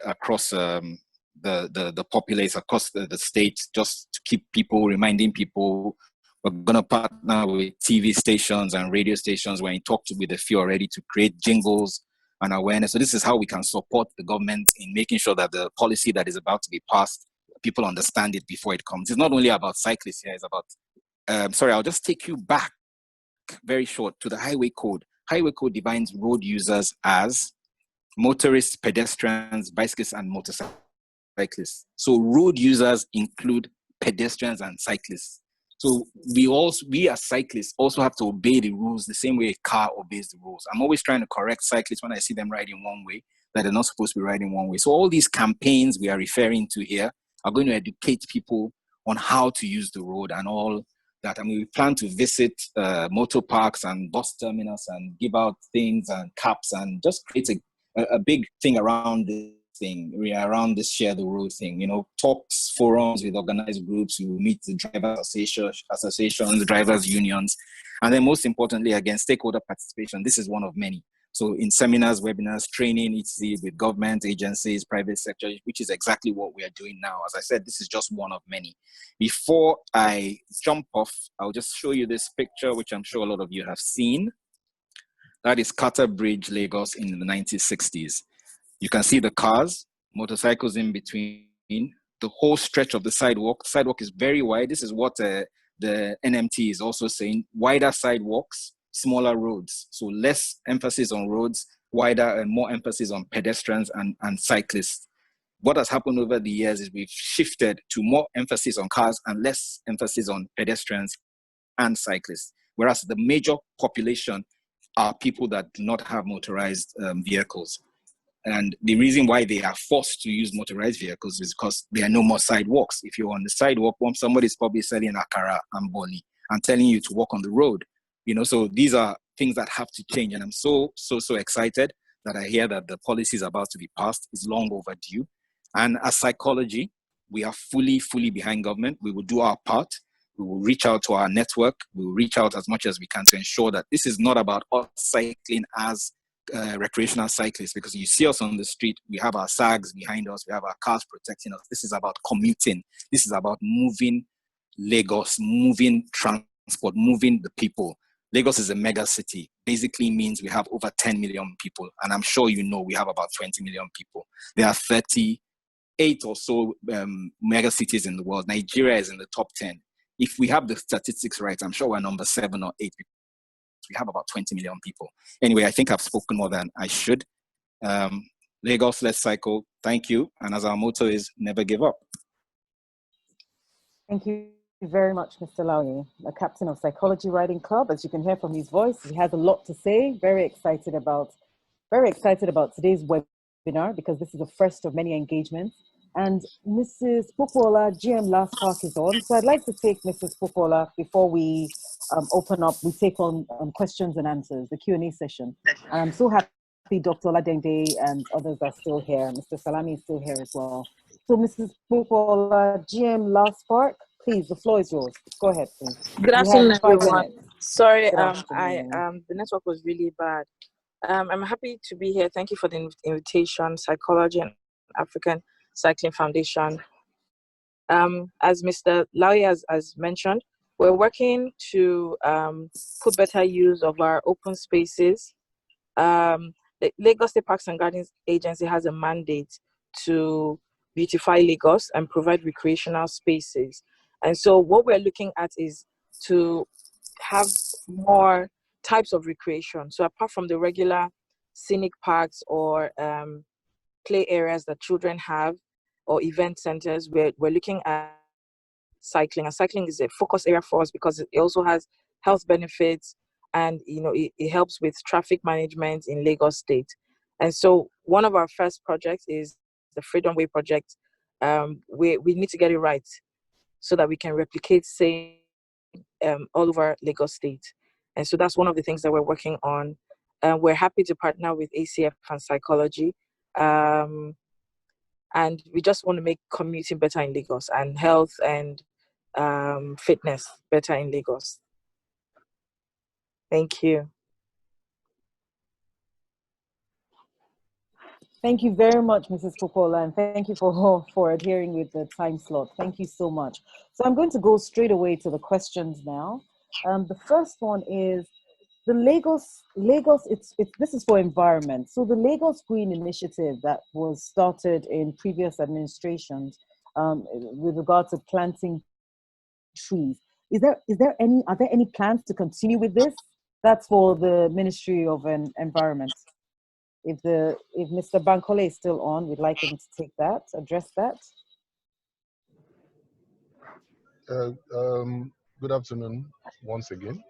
across the populace, across the state, just to keep people, reminding people. We're going to partner with TV stations and radio stations. We're in talk with a few already to create jingles and awareness. So this is how we can support the government in making sure that the policy that is about to be passed, people understand it before it comes. It's not only about cyclists here, it's about, sorry, I'll just take you back very short to the Highway Code. Highway Code defines road users as motorists, pedestrians, bicyclists, and motorcyclists. So road users include pedestrians and cyclists. So we as cyclists also have to obey the rules the same way a car obeys the rules. I'm always trying to correct cyclists when I see them riding one way, that they're not supposed to be riding one way. So all these campaigns we are referring to here are going to educate people on how to use the road and all that. I mean, we plan to visit motor parks and bus terminals and give out things and caps and just create a big thing around this thing, around this Share the Road thing. You know, talks, forums with organized groups. We will meet the drivers associations, drivers unions, and then most importantly, again, stakeholder participation. This is one of many. So in seminars, webinars, training, etc., with government agencies, private sector, which is exactly what we are doing now. As I said, this is just one of many. Before I jump off, I'll just show you this picture, which I'm sure a lot of you have seen. That is Carter Bridge, Lagos in the 1960s. You can see the cars, motorcycles in between, the whole stretch of the sidewalk. The sidewalk is very wide. This is what the NMT is also saying: wider sidewalks, smaller roads. So less emphasis on roads, wider and more emphasis on pedestrians and cyclists. What has happened over the years is we've shifted to more emphasis on cars and less emphasis on pedestrians and cyclists. Whereas the major population are people that do not have motorized vehicles. And the reason why they are forced to use motorized vehicles is because there are no more sidewalks. If you're on the sidewalk, somebody's probably selling akara and boli and telling you to walk on the road. You know, so these are things that have to change. And I'm so excited that I hear that the policy is about to be passed. It's long overdue. And as Cycolgy, we are fully behind government. We will do our part. We will reach out to our network. We will reach out as much as we can to ensure that this is not about us cycling as recreational cyclists, because you see us on the street, we have our SAGs behind us, we have our cars protecting us. This is about commuting. This is about moving Lagos, moving transport, moving the people. Lagos is a mega city. Basically means we have over 10 million people. And I'm sure you know we have about 20 million people. There are 38 or so mega cities in the world. Nigeria is in the top 10. If we have the statistics right, I'm sure we're number 7 or 8. We have about 20 million people. Anyway, I think I've spoken more than I should. Lagos, let's cycle. Thank you. And as our motto is, never give up. Thank you very much, Mr. Laoye, the captain of Cycolgy Riding Club. As you can hear from his voice, he has a lot to say. Very excited about today's webinar, because this is the first of many engagements. And Mrs. Popola, GM Last Park is on. So I'd like to take Mrs. Popola before we open up, we take on questions and answers, the Q&A session. And I'm so happy Dr. Oladende and others are still here. Mr. Salami is still here as well. So Mrs. Popola, GM Last Park, please, the floor is yours. Go ahead, please. Good afternoon, everyone. Sorry, the network was really bad. I'm happy to be here. Thank you for the invitation, Cycolgy and African Cycling Foundation. As Mr. Laoye has mentioned, we're working to put better use of our open spaces. The Lagos State Parks and Gardens Agency has a mandate to beautify Lagos and provide recreational spaces. And so what we're looking at is to have more types of recreation. So apart from the regular scenic parks or play areas that children have or event centers, we're looking at cycling. And cycling is a focus area for us because it also has health benefits, and it helps with traffic management in Lagos State. And so one of our first projects is the Freedom Way project. We need to get it right so that we can replicate same all over Lagos State. And so that's one of the things that we're working on. We're happy to partner with ACF and Cycolgy. And we just want to make commuting better in Lagos and health and fitness better in Lagos. Thank you. Thank you very much, Mrs. Popola, and thank you for adhering with the time slot. Thank you so much. So I'm going to go straight away to the questions now. The first one is the Lagos, this is for environment. So the Lagos Green Initiative that was started in previous administrations with regard to planting trees. Are there any plans to continue with this? That's for the Ministry of Environment. If Mr. Bankole is still on, we'd like him to address that. Good afternoon once again.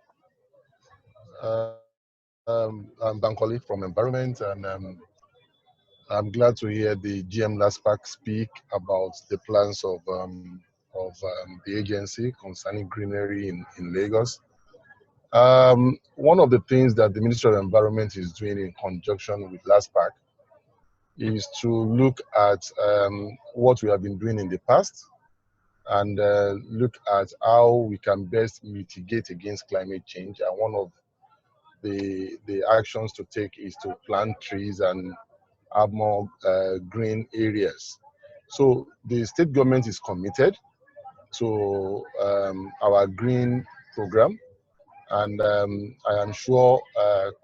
I'm Bankole from Environment, and I'm glad to hear the GM LASPAC speak about the plans of the agency concerning greenery in Lagos. One of the things that the Ministry of Environment is doing in conjunction with LASPAC is to look at what we have been doing in the past and look at how we can best mitigate against climate change. And one of the actions to take is to plant trees and have more green areas. So the state government is committed to our green program, and I am sure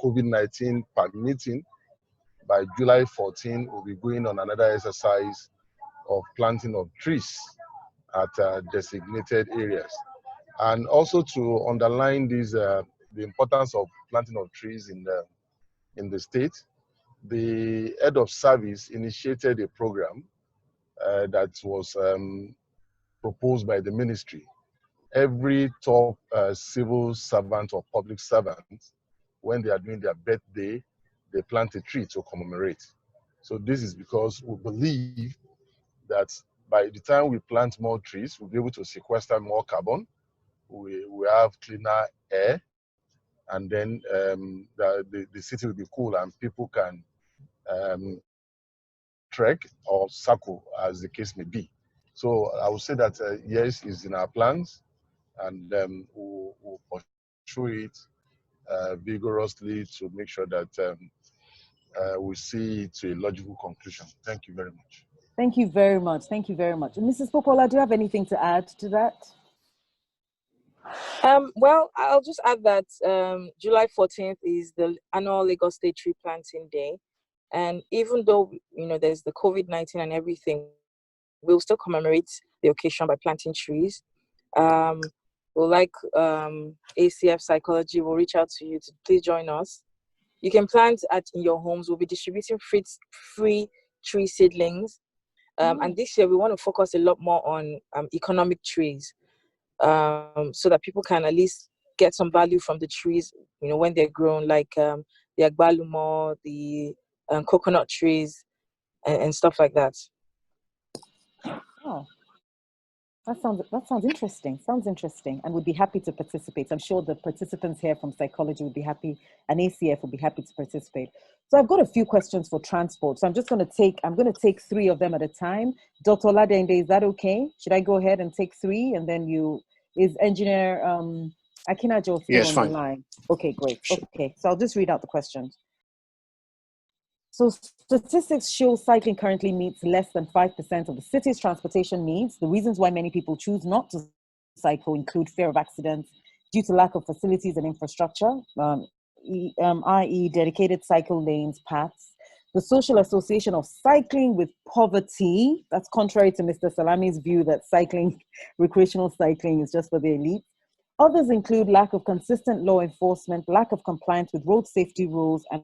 COVID-19 permitting, by July 14, we'll be going on another exercise of planting of trees at designated areas. And also to underline this, the importance of planting of trees in the state, the head of service initiated a program that was proposed by the ministry. Every top civil servant or public servant, when they are doing their birthday, they plant a tree to commemorate. So this is because we believe that by the time we plant more trees, we'll be able to sequester more carbon, we have cleaner air, and then the city will be cool and people can trek or cycle, as the case may be. So I would say that yes, it's in our plans, and we'll pursue it vigorously to make sure that we see it to a logical conclusion. Thank you very much. Thank you very much. Thank you very much. Mrs. Popola, do you have anything to add to that? Well, I'll just add that July 14th is the annual Lagos State Tree Planting Day. And even though, there's the COVID-19 and everything, we'll still commemorate the occasion by planting trees. We'll like ACF Cycolgy will reach out to you to please join us. You can plant in your homes. We'll be distributing free tree seedlings. And this year we want to focus a lot more on economic trees, so that people can at least get some value from the trees, when they're grown, like the agbalumo, the coconut trees, and stuff like that. Oh, that sounds interesting. Sounds interesting, and would be happy to participate. I'm sure the participants here from Cycolgy would be happy, and ACF would be happy to participate. So I've got a few questions for transport. So I'm going to take 3 of them at a time. Dr. Ladende, is that okay? Should I go ahead and take 3, and then is Engineer Akinajo still on the line? Okay, great. Okay, so I'll just read out the questions. So statistics show cycling currently meets less than 5% of the city's transportation needs. The reasons why many people choose not to cycle include fear of accidents due to lack of facilities and infrastructure, i.e. dedicated cycle lanes, paths. The social association of cycling with poverty, that's contrary to Mr. Salami's view that cycling, recreational cycling is just for the elite. Others include lack of consistent law enforcement, lack of compliance with road safety rules and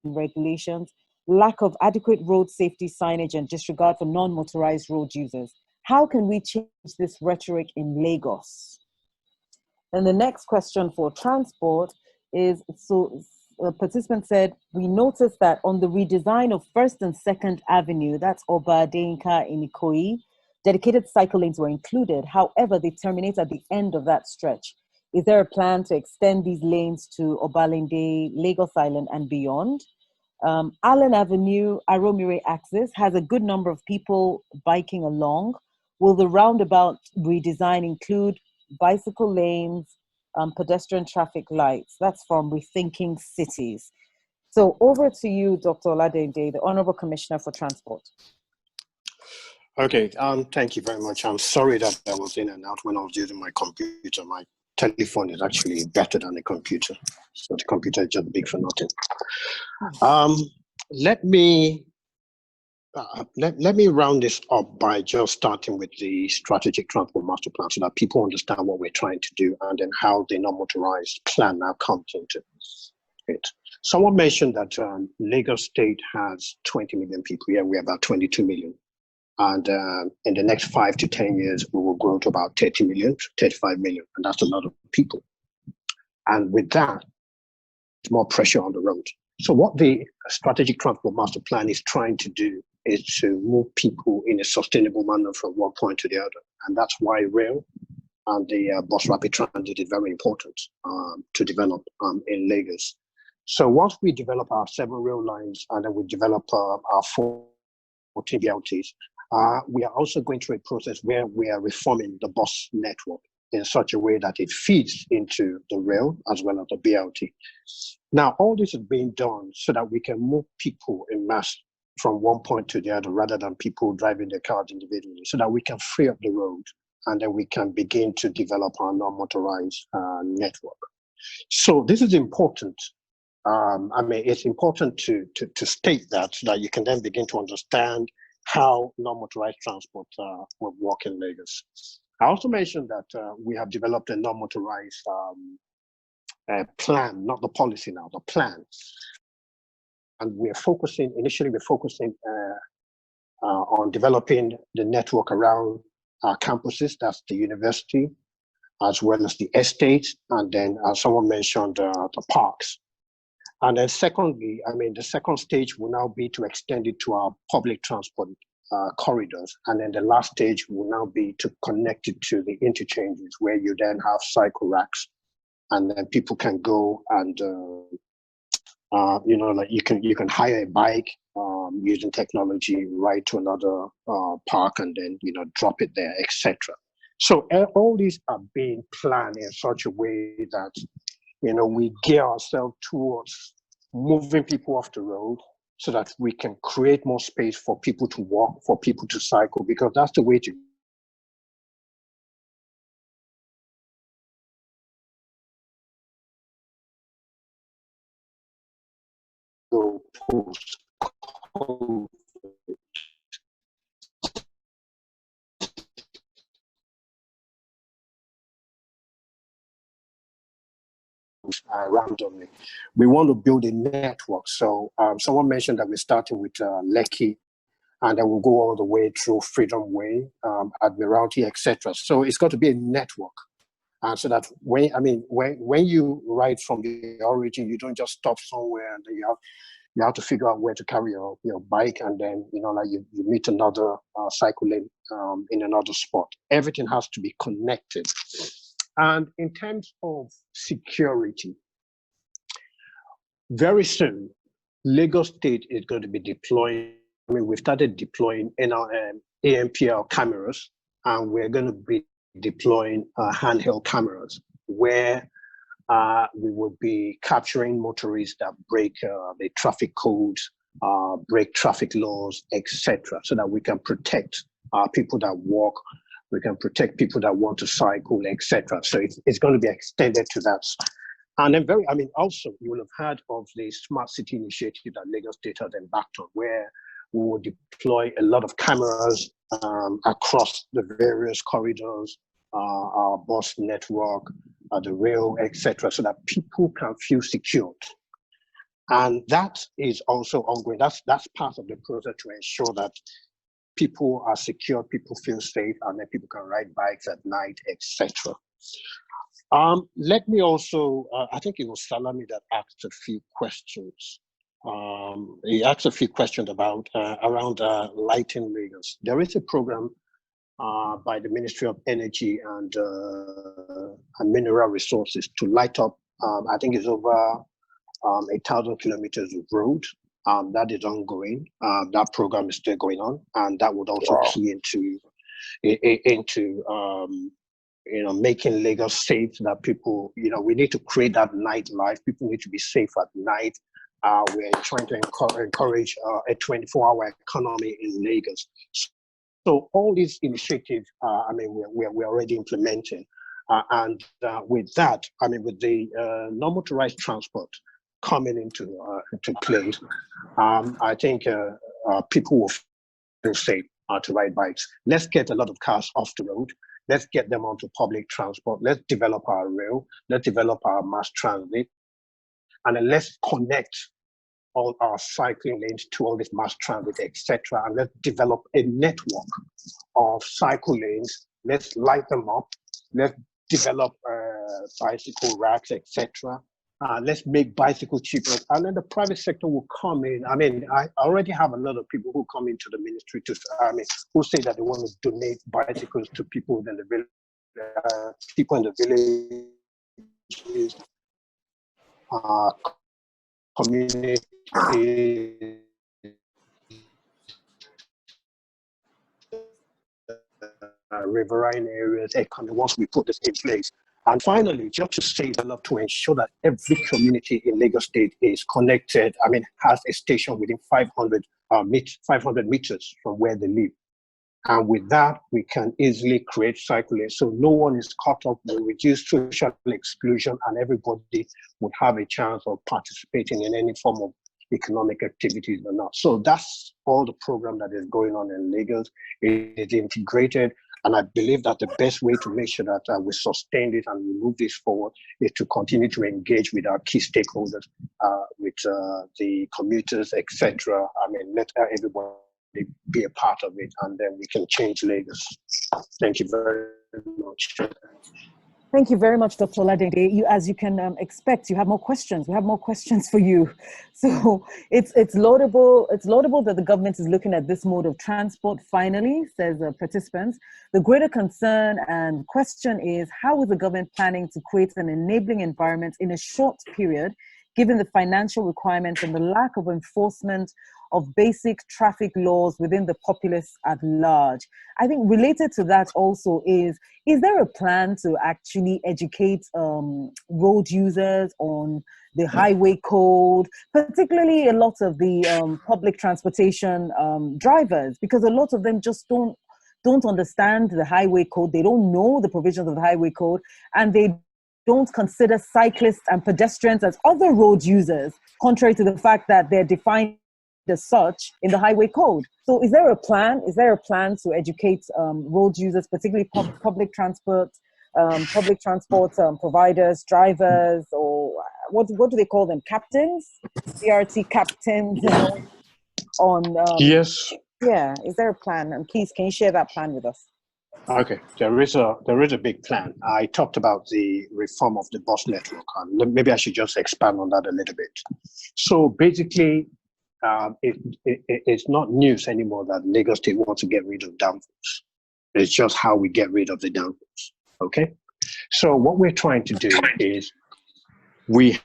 regulations, lack of adequate road safety signage, and disregard for non-motorized road users. How can we change this rhetoric in Lagos? And the next question for transport is, so a participant said, we noticed that on the redesign of 1st and 2nd Avenue, that's Oba Adeynka in Ikoyi, dedicated cycle lanes were included. However, they terminate at the end of that stretch. Is there a plan to extend these lanes to Obalende, Lagos Island, and beyond? Allen Avenue, Aromire axis has a good number of people biking along. Will the roundabout redesign include bicycle lanes, pedestrian traffic lights? That's from Rethinking Cities. So over to you, Dr. Oladende, the Honorable Commissioner for Transport. Okay, thank you very much. I'm sorry that I was in and out when I was using my computer. My telephone is actually better than the computer, so the computer is just big for nothing. Let me round this up by just starting with the strategic transport master plan, so that people understand what we're trying to do and then how the non-motorized plan now comes into it. Someone mentioned that Lagos State has 20 million people. Here we have about 22 million. And in the next 5 to 10 years, we will grow to about 30 million, 35 million. And that's a lot of people. And with that, more pressure on the road. So what the strategic transport master plan is trying to do is to move people in a sustainable manner from one point to the other. And that's why rail and the bus rapid transit is very important to develop in Lagos. So once we develop our 7 rail lines and then we develop our 4 BRTs, we are also going through a process where we are reforming the bus network in such a way that it feeds into the rail as well as the BRT. Now, all this is being done so that we can move people in mass from one point to the other rather than people driving their cars individually, so that we can free up the road and then we can begin to develop our non-motorized network. So this is important. I mean, it's important to state that so that you can then begin to understand how non-motorized transport will work in Lagos. I also mentioned that we have developed a non-motorized plan, not the policy now, the plan. And initially we're focusing on developing the network around our campuses, that's the university, as well as the estate, and then someone mentioned the parks. And then secondly, I mean, the second stage will now be to extend it to our public transport corridors. And then the last stage will now be to connect it to the interchanges where you then have cycle racks. And then people can go and, like you can hire a bike using technology, ride to another park and then, drop it there, etc. So all these are being planned in such a way that, we gear ourselves towards moving people off the road so that we can create more space for people to walk, for people to cycle, because that's the way to go post-COVID. Randomly. We want to build a network. So someone mentioned that we're starting with Lekki, and then we'll go all the way through Freedom Way, Admiralty, etc. So it's got to be a network. So that when you ride from the origin, you don't just stop somewhere and then you have to figure out where to carry your bike, and then you meet another cycle lane in another spot. Everything has to be connected. And in terms of security, very soon, Lagos State is going to be deploying, we've started deploying NRM, AMPL cameras, and we're going to be deploying handheld cameras where we will be capturing motorists that break the traffic codes, break traffic laws, etc., so that we can protect people that walk We can protect people that want to cycle, etc. So it's going to be extended to that. And then also you will have heard of the smart city initiative that Lagos State has embarked on, where we will deploy a lot of cameras across the various corridors, our bus network, the rail, etc., so that people can feel secured. And that is also ongoing. That's part of the process to ensure that people are secure, people feel safe, and then people can ride bikes at night, etc. Let me also, I think it was Salami that asked a few questions. He asked a few questions about around lighting Lagos. There is a program by the Ministry of Energy and Mineral Resources to light up, I think it's over 1,000 kilometers of road. That is ongoing. That program is still going on, and that would also key into making Lagos safe, so that people, we need to create that nightlife. People need to be safe at night. We're trying to encourage a 24-hour economy in Lagos. So all these initiatives, we're already implementing. And with that, with the non-motorized transport coming into place, I think people will feel safe to ride bikes. Let's get a lot of cars off the road. Let's get them onto public transport. Let's develop our rail. Let's develop our mass transit. And then let's connect all our cycling lanes to all this mass transit, etc. And let's develop a network of cycle lanes. Let's light them up. Let's develop bicycle racks, etc. Let's make bicycles cheaper. And then the private sector will come in. I already have a lot of people who come into the ministry who say that they want to donate bicycles to people in the villages, community, riverine areas, once we put this in place. And finally, just to say to ensure that every community in Lagos State is connected, has a station within 500 meters from where they live. And with that, we can easily create cycle lanes, so no one is caught up. We'll reduce social exclusion, and everybody would have a chance of participating in any form of economic activities or not. So that's all the program that is going on in Lagos. It is integrated, and I believe that the best way to make sure that we sustain this and we move this forward is to continue to engage with our key stakeholders, with the commuters, etc. Let everybody be a part of it, and then we can change Lagos. Thank you very much. Thank you very much, Dr. Oladende. As you can expect, you have more questions. We have more questions for you. So it's laudable. It's laudable that the government is looking at this mode of transport. Finally, says participants. The greater concern and question is, how is the government planning to create an enabling environment in a short period, given the financial requirements and the lack of enforcement of basic traffic laws within the populace at large? I think related to that also is there a plan to actually educate road users on the highway code, particularly a lot of the public transportation drivers, because a lot of them just don't understand the highway code. They don't know the provisions of the highway code, and they don't consider cyclists and pedestrians as other road users, contrary to the fact that they're defined as such in the highway code. So is there a plan? Is there a plan to educate road users, particularly public transport providers, drivers, or what do they call them? Captains? CRT captains, on yes. Yeah, is there a plan? And please, can you share that plan with us? Okay, there is a big plan. I talked about the reform of the bus network, and maybe I should just expand on that a little bit. So basically, it's not news anymore that Lagos State wants to get rid of downforce. It's just how we get rid of the downforce. Okay, so what we're trying to do is we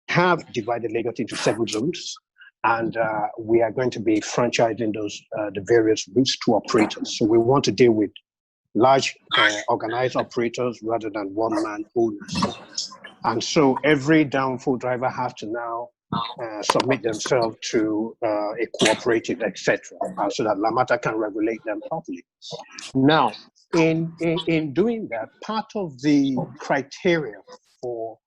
have divided Lagos into 7 zones. And we are going to be franchising the various routes to operators. So we want to deal with large organized operators rather than one-man owners. And so every downfall driver has to now submit themselves to a cooperative, etc., so that Lamata can regulate them properly. Now, in doing that, part of the criteria for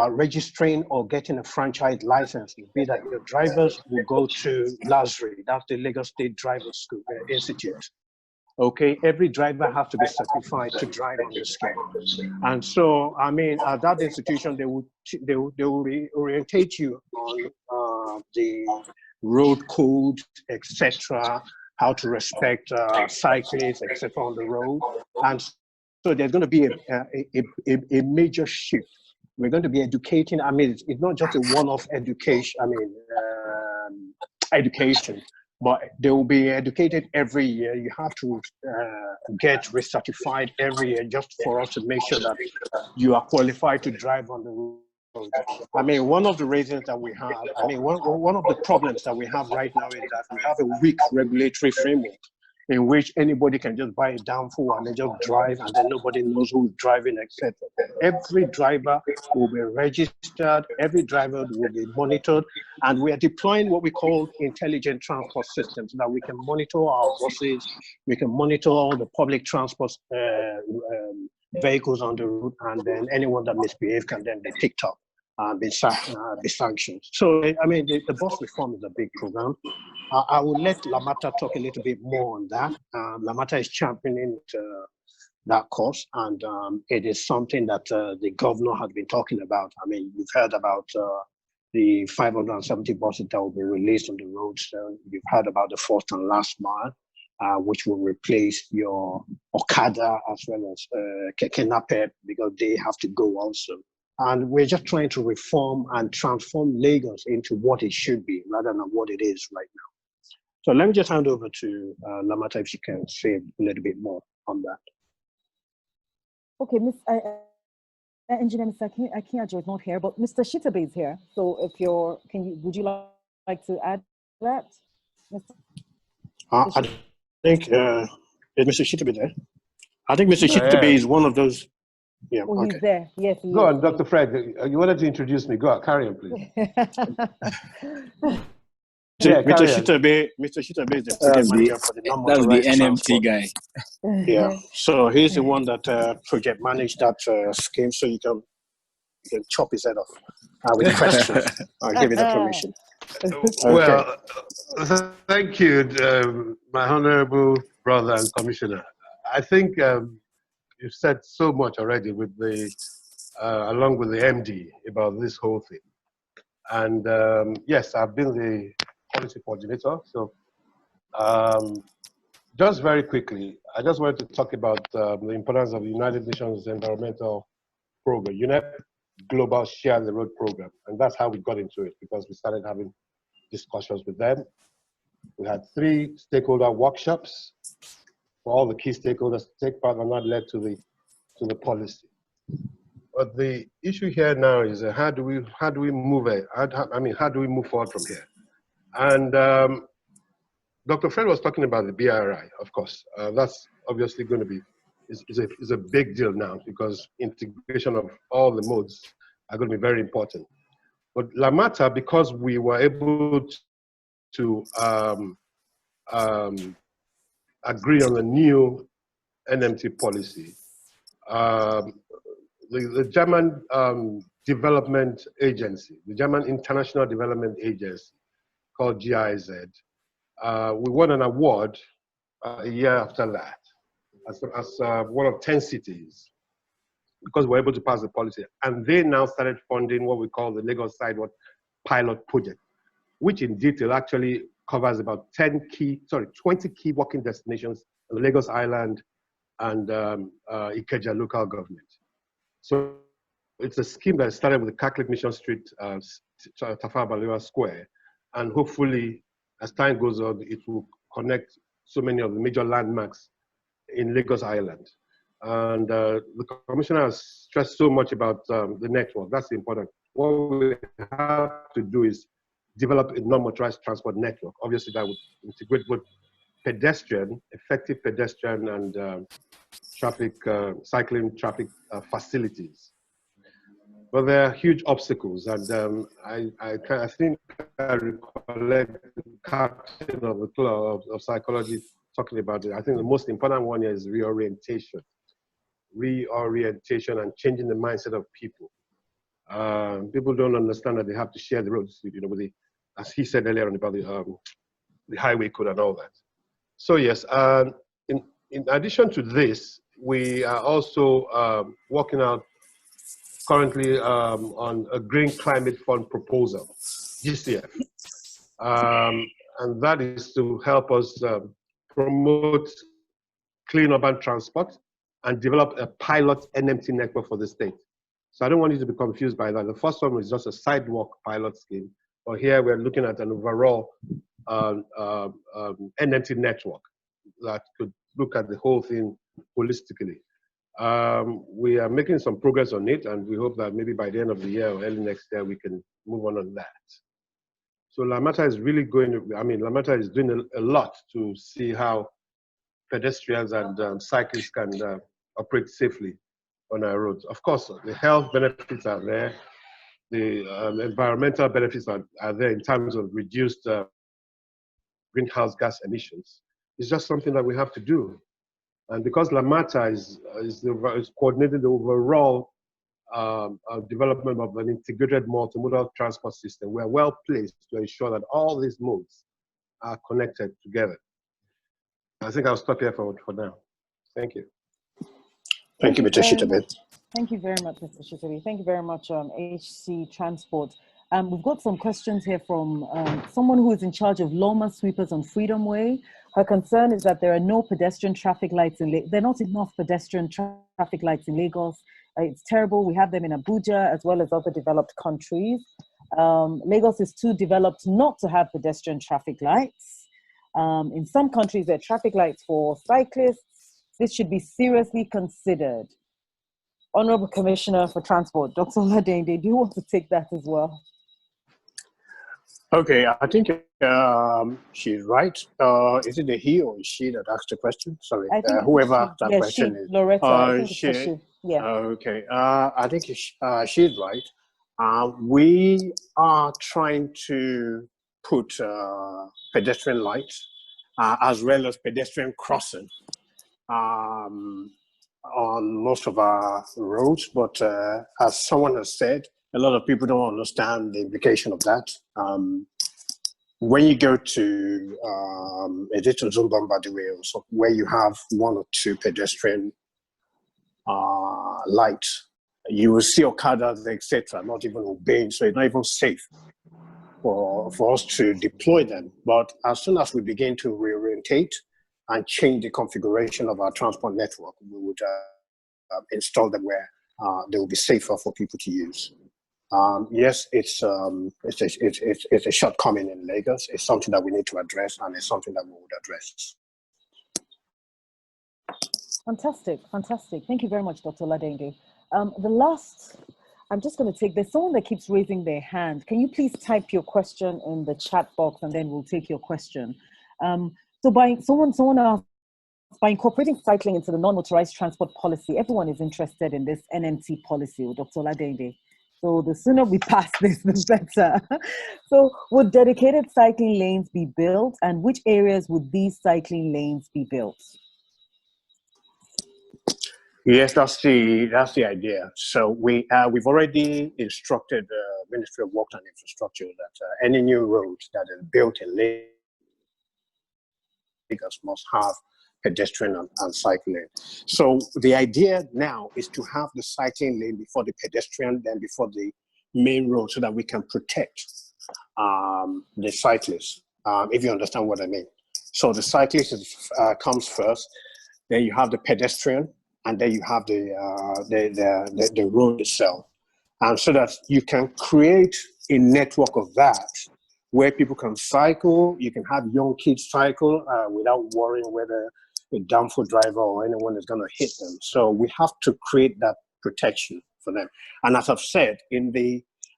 registering or getting a franchise license would be that your drivers will go to LASRI, that's the Lagos State Drivers School Institute. Okay, every driver has to be certified to drive on the scheme. And so, I mean, at that institution, they will orientate you on the road code, etc., how to respect cyclists, etc., on the road. And so there's going to be a major shift. We're going to be educating. I mean, it's not just a one-off education. I mean, education, but they will be educated every year. You have to get recertified every year just for us to make sure that you are qualified to drive on the road. I mean, one of the reasons that we have, I mean, one of the problems that we have right now is that we have a weak regulatory framework in which anybody can just buy a downfall and then just drive, and then nobody knows who's driving, etc. Every driver will be registered, every driver will be monitored, and we are deploying what we call intelligent transport systems so that we can monitor our buses, we can monitor all the public transport vehicles on the route, and then anyone that misbehaves can then be picked up and be sanctioned. So, I mean, the bus reform is a big program. I will let Lamata talk a little bit more on that. Lamata is championing that course, and it is something that the governor has been talking about. I mean, you've heard about the 570 buses that will be released on the roads. You've heard about the first and last mile, which will replace your Okada as well as Keke Napep, because they have to go also. And we're just trying to reform and transform Lagos into what it should be rather than what it is right now. So let me just hand over to Lamata if she can say a little bit more on that. Okay, Engineer Mr. Akinyajo is not here, but Mr. Shitabe is here. So if you're, would you like to add that? I think, is Mr. Shitabe there? I think Mr. Shitabe is one of those. Yeah, oh, he's there. Yes, he Go is. on, Dr. Fred. You wanted to introduce me. Go on, carry on, please. Mr. Shitabe is the project manager for the non-motorized transport. Guy. Yeah, so he's the one that project managed that scheme, so you can chop his head off with questions. I'll give you the permission. Well, thank you, my honorable brother and commissioner. I think you've said so much already with the, along with the MD about this whole thing. And yes, I've been the policy coordinator. So just very quickly, I just wanted to talk about the importance of the United Nations Environmental Program, UNEP Global Share the Road Program. And that's how we got into it, because we started having discussions with them. We had 3 stakeholder workshops for all the key stakeholders to take part, and that led to the policy. But the issue here now is how do we move it? How do we move forward from here? And Dr. Fred was talking about the BRI, of course. That's obviously going to be is a big deal now, because integration of all the modes are going to be very important. But Lamata, because we were able to agree on the new NMT policy, the German development agency, the German International Development Agency, called GIZ, we won an award a year after that as one of 10 cities, because we're able to pass the policy. And they now started funding what we call the Lagos Sidewalk Pilot Project, which in detail actually covers about 20 key walking destinations on the Lagos Island and Ikeja local government. So it's a scheme that started with the Catholic Mission Street, Tafawa Balewa Square, and hopefully, as time goes on, it will connect so many of the major landmarks in Lagos Island. And the commissioner has stressed so much about the network. That's important. What we have to do is develop a non-motorized transport network. Obviously, that would integrate both effective pedestrian and cycling traffic facilities. But there are huge obstacles, and I think I recollect the captain of the club of Cycolgy talking about it. I think the most important one is reorientation and changing the mindset of people. People don't understand that they have to share the roads, with as he said earlier on about the highway code and all that. So yes, in addition to this, we are also working out currently on a Green Climate Fund proposal, GCF. And that is to help us promote clean urban transport and develop a pilot NMT network for the state. So I don't want you to be confused by that. The first one was just a sidewalk pilot scheme, but here we're looking at an overall NMT network that could look at the whole thing holistically. We are making some progress on it, and we hope that maybe by the end of the year or early next year, we can move on that. So Lamata is really Lamata is doing a lot to see how pedestrians and cyclists can operate safely on our roads. Of course, the health benefits are there. The environmental benefits are there in terms of reduced greenhouse gas emissions. It's just something that we have to do. And because Lamata is coordinating the overall development of an integrated multimodal transport system, we're well placed to ensure that all these modes are connected together. I think I'll stop here for now. Thank you. Thank you, Mr. Shitabe. Thank you very much, Mr. Shitabe. Thank you very much, HC Transport. We've got some questions here from someone who is in charge of Loma sweepers on Freedom Way. Her concern is that there are no pedestrian traffic lights there are not enough pedestrian traffic lights in Lagos. It's terrible. We have them in Abuja as well as other developed countries. Lagos is too developed not to have pedestrian traffic lights. In some countries, there are traffic lights for cyclists. This should be seriously considered. Honorable Commissioner for Transport, Dr. Ladende, do you want to take that as well? Okay, I think she's right. Is it a he or she that asked the question? Sorry, whoever asked that question is Loretta. I think it's she. Yeah. Okay, I think she's right. We are trying to put pedestrian lights as well as pedestrian crossing on most of our roads, but as someone has said, a lot of people don't understand the implication of that. When you go to a little Zumbamba or so, where you have one or two pedestrian lights, you will see Okadas, etc., not even obeying, so it's not even safe for us to deploy them. But as soon as we begin to reorientate and change the configuration of our transport network, we would install them where they will be safer for people to use. Yes, it's a shortcoming in Lagos. It's something that we need to address, and it's something that we would address. Fantastic, fantastic. Thank you very much, Dr. Ladenge. The last, I'm just going to take, there's someone that keeps raising their hand. Can you please type your question in the chat box, and then we'll take your question. So someone asked, by incorporating cycling into the non-motorized transport policy, everyone is interested in this NMT policy, or Dr. Ladende. So the sooner we pass this, the better. So would dedicated cycling lanes be built, and which areas would these cycling lanes be built? Yes, that's the idea. So we've already instructed the Ministry of Works and Infrastructure that any new road that is built in Lagos must have pedestrian and cycling lane. So the idea now is to have the cycling lane before the pedestrian, then before the main road, so that we can protect the cyclists, if you understand what I mean. So the cyclist comes first, then you have the pedestrian, and then you have the road itself. And so that you can create a network of that, where people can cycle, you can have young kids cycle without worrying whether a downfall driver or anyone is going to hit them. So we have to create that protection for them. And as I've said,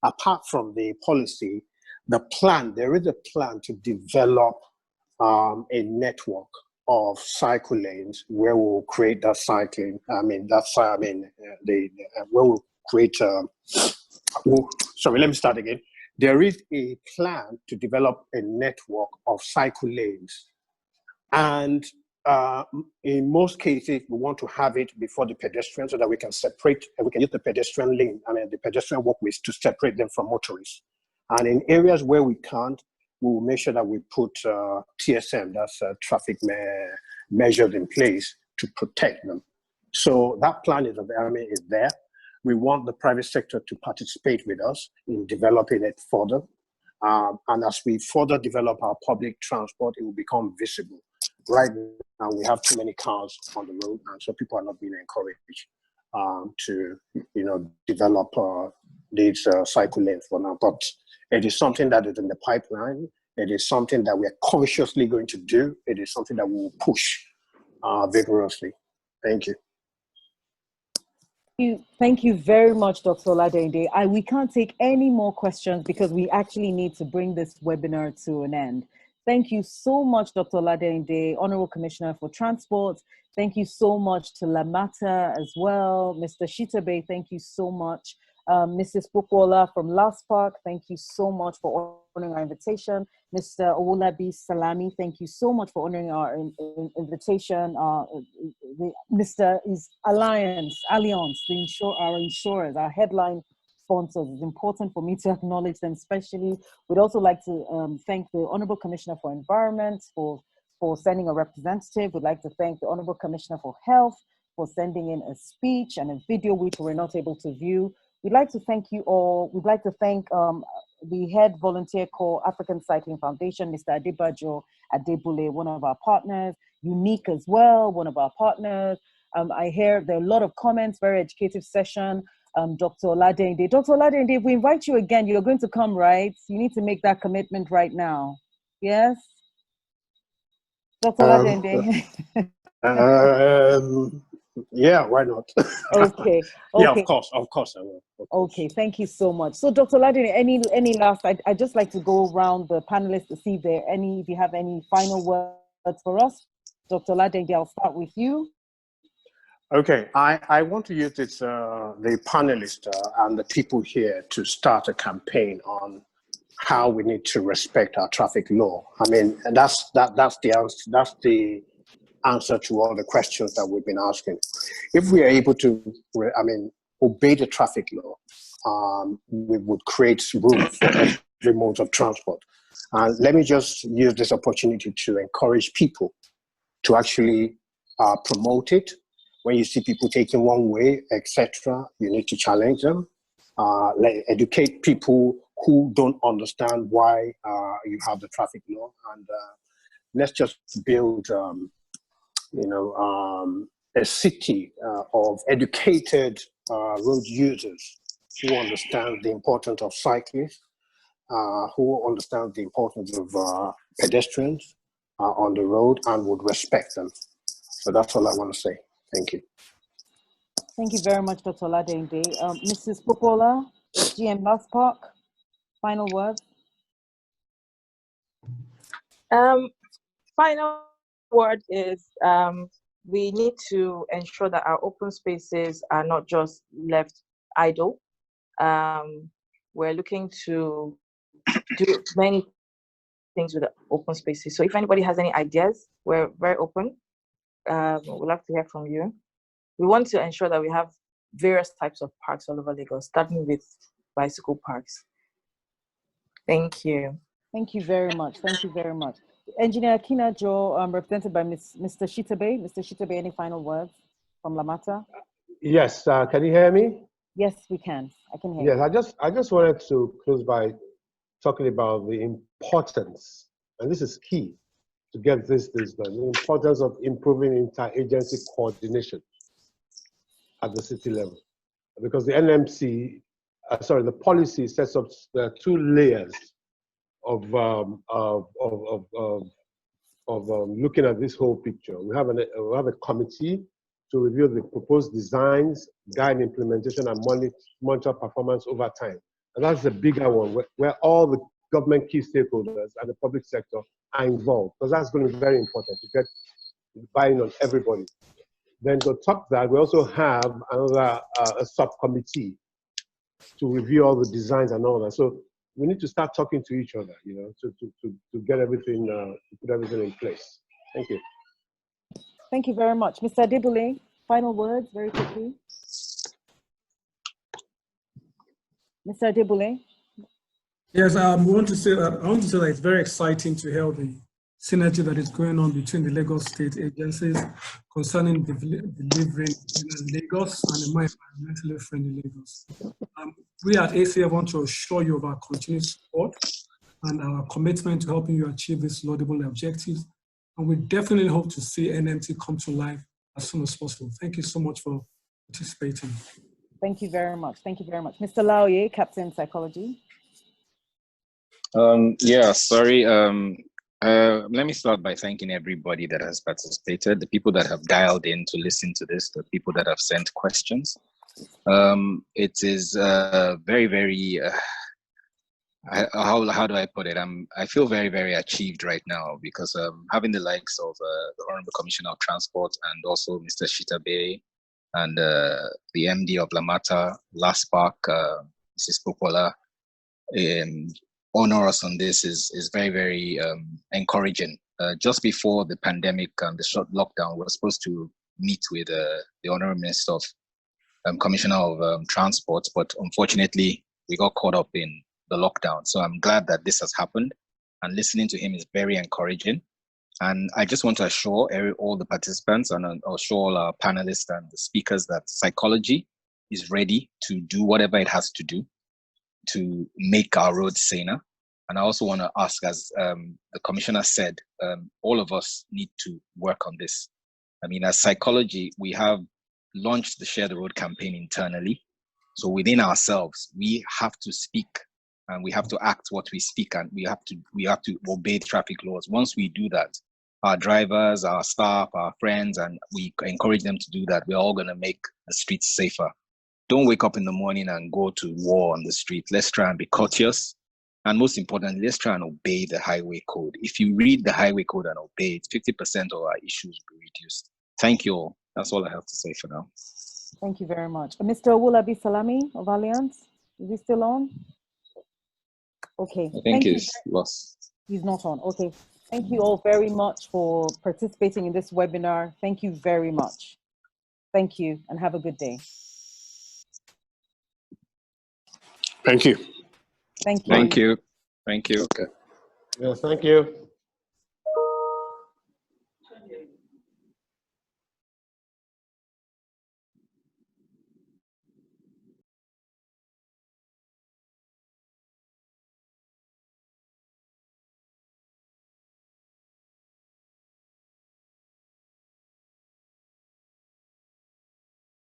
apart from the policy, there is a plan to develop a network of cycle lanes where we'll create that cycling. Where we'll create. Sorry, let me start again. There is a plan to develop a network of cycle lanes, and in most cases, we want to have it before the pedestrian so that we can separate, and we can use the pedestrian lane, the pedestrian walkways to separate them from motorists. And in areas where we can't, we will make sure that we put TSM, that's traffic measures in place to protect them. So that plan is there. We want the private sector to participate with us in developing it further. And as we further develop our public transport, it will become visible. Right now, we have too many cars on the road, and so people are not being encouraged to, develop these cycle lanes for now. But it is something that is in the pipeline. It is something that we are consciously going to do. It is something that we will push vigorously. Thank you. Thank you very much, Dr. Oladende. We can't take any more questions because we actually need to bring this webinar to an end. Thank you so much, Dr. Oladende, Honorable Commissioner for Transport. Thank you so much to Lamata as well. Mr. Shitabe, thank you so much. Mrs. Pukwola from LASPARC, thank you so much for honoring our invitation. Mr. Owolabi Salami, thank you so much for honoring our invitation. Mr. Alliance, our insurers, our headline sponsors. It's important for me to acknowledge them especially. We'd also like to thank the Honorable Commissioner for Environment for sending a representative. We'd like to thank the Honorable Commissioner for Health for sending in a speech and a video which we were not able to view. We'd like to thank you all. We'd like to thank the head volunteer corps, African Cycling Foundation, Mr. Adebajo Adebule, one of our partners, Unique as well, one of our partners. I hear there are a lot of comments, very educative session. Dr. Oladende. Dr. Oladende, if we invite you again, you're going to come, right? You need to make that commitment right now. Yes? Dr. Oladende. Yeah, why not? Okay. Yeah, of course I will. Okay, thank you so much. So Dr. Oladende, any last, I'd just like to go around the panelists to see if you have any final words for us. Dr. Oladende, I'll start with you. Okay, I want to use this, the panelists and the people here to start a campaign on how we need to respect our traffic law. I mean, that's the answer to all the questions that we've been asking. If we are able to, obey the traffic law, we would create room for every mode of transport. And let me just use this opportunity to encourage people to actually promote it. When you see people taking one way, etc., you need to challenge them. Educate people who don't understand why you have the traffic law, and let's just build, a city of educated road users who understand the importance of cyclists, who understand the importance of pedestrians on the road and would respect them. So that's all I want to say. Thank you. Thank you very much, Dr. Oladende. Mrs. Popola, GM LASPARC, final words. Final word is we need to ensure that our open spaces are not just left idle. We're looking to do many things with the open spaces. So if anybody has any ideas, we're very open. We'd love to hear from you. We want to ensure that we have various types of parks all over Lagos, starting with bicycle parks. Thank you. Thank you very much. Thank you very much. Engineer Kinajo, represented by Mr. Shitabe. Mr. Shitabe, any final words from Lamata? Yes, can you hear me? Yes, we can. I can hear you. Yes, I just wanted to close by talking about the importance, and this is key to get this done, the importance of improving interagency coordination at the city level. Because the NMC, the policy sets up two layers of looking at this whole picture. We have a committee to review the proposed designs, guide implementation, and monitor performance over time. And that's the bigger one, where all the government key stakeholders and the public sector are involved, because that's going to be very important to get buy-in on everybody. Then to top that, we also have another a subcommittee to review all the designs and all that. So we need to start talking to each other, to get everything, to put everything in place. Thank you. Thank you very much. Mr. Adebule, final words very quickly. Mr. Adebule. Yes, I want to say that it's very exciting to hear the synergy that is going on between the Lagos state agencies concerning delivering Lagos and a more environmentally friendly Lagos. We at ACF want to assure you of our continued support and our commitment to helping you achieve these laudable objectives. And we definitely hope to see NMT come to life as soon as possible. Thank you so much for participating. Thank you very much. Thank you very much. Mr. Laoye, Captain Cycolgy. Yeah, sorry. Let me start by thanking everybody that has participated, the people that have dialed in to listen to this, the people that have sent questions. It is very, very, how do I put it? I feel very, very achieved right now because having the likes of the Honorable Commissioner of Transport and also Mr. Shitabe and the MD of Lamata, LASPAC, Mrs. Popola, honor us on this is very, very encouraging. Just before the pandemic and the short lockdown, we were supposed to meet with the Honorable Minister of Commissioner of Transport, but unfortunately, we got caught up in the lockdown. So I'm glad that this has happened, and listening to him is very encouraging. And I just want to assure all the participants and assure all our panelists and the speakers that Cycolgy is ready to do whatever it has to do to make our roads saner. And I also want to ask, as the commissioner said, all of us need to work on this. I mean, as Cycolgy, we have launched the Share the Road campaign internally. So within ourselves, we have to speak and we have to act what we speak, and we have to obey traffic laws. Once we do that, our drivers, our staff, our friends, and we encourage them to do that, we're all going to make the streets safer. Don't wake up in the morning and go to war on the street. Let's try and be courteous. And most importantly, let's try and obey the highway code. If you read the highway code and obey it, 50% of our issues will be reduced. Thank you all. That's all I have to say for now. Thank you very much. Mr. Owulabi Salami of Alliance, is he still on? Okay. I think he's lost. He's not on. Okay. Thank you all very much for participating in this webinar. Thank you very much. Thank you and have a good day. Thank you. Thank you. Thank you. Thank you. Okay. Yes, thank you.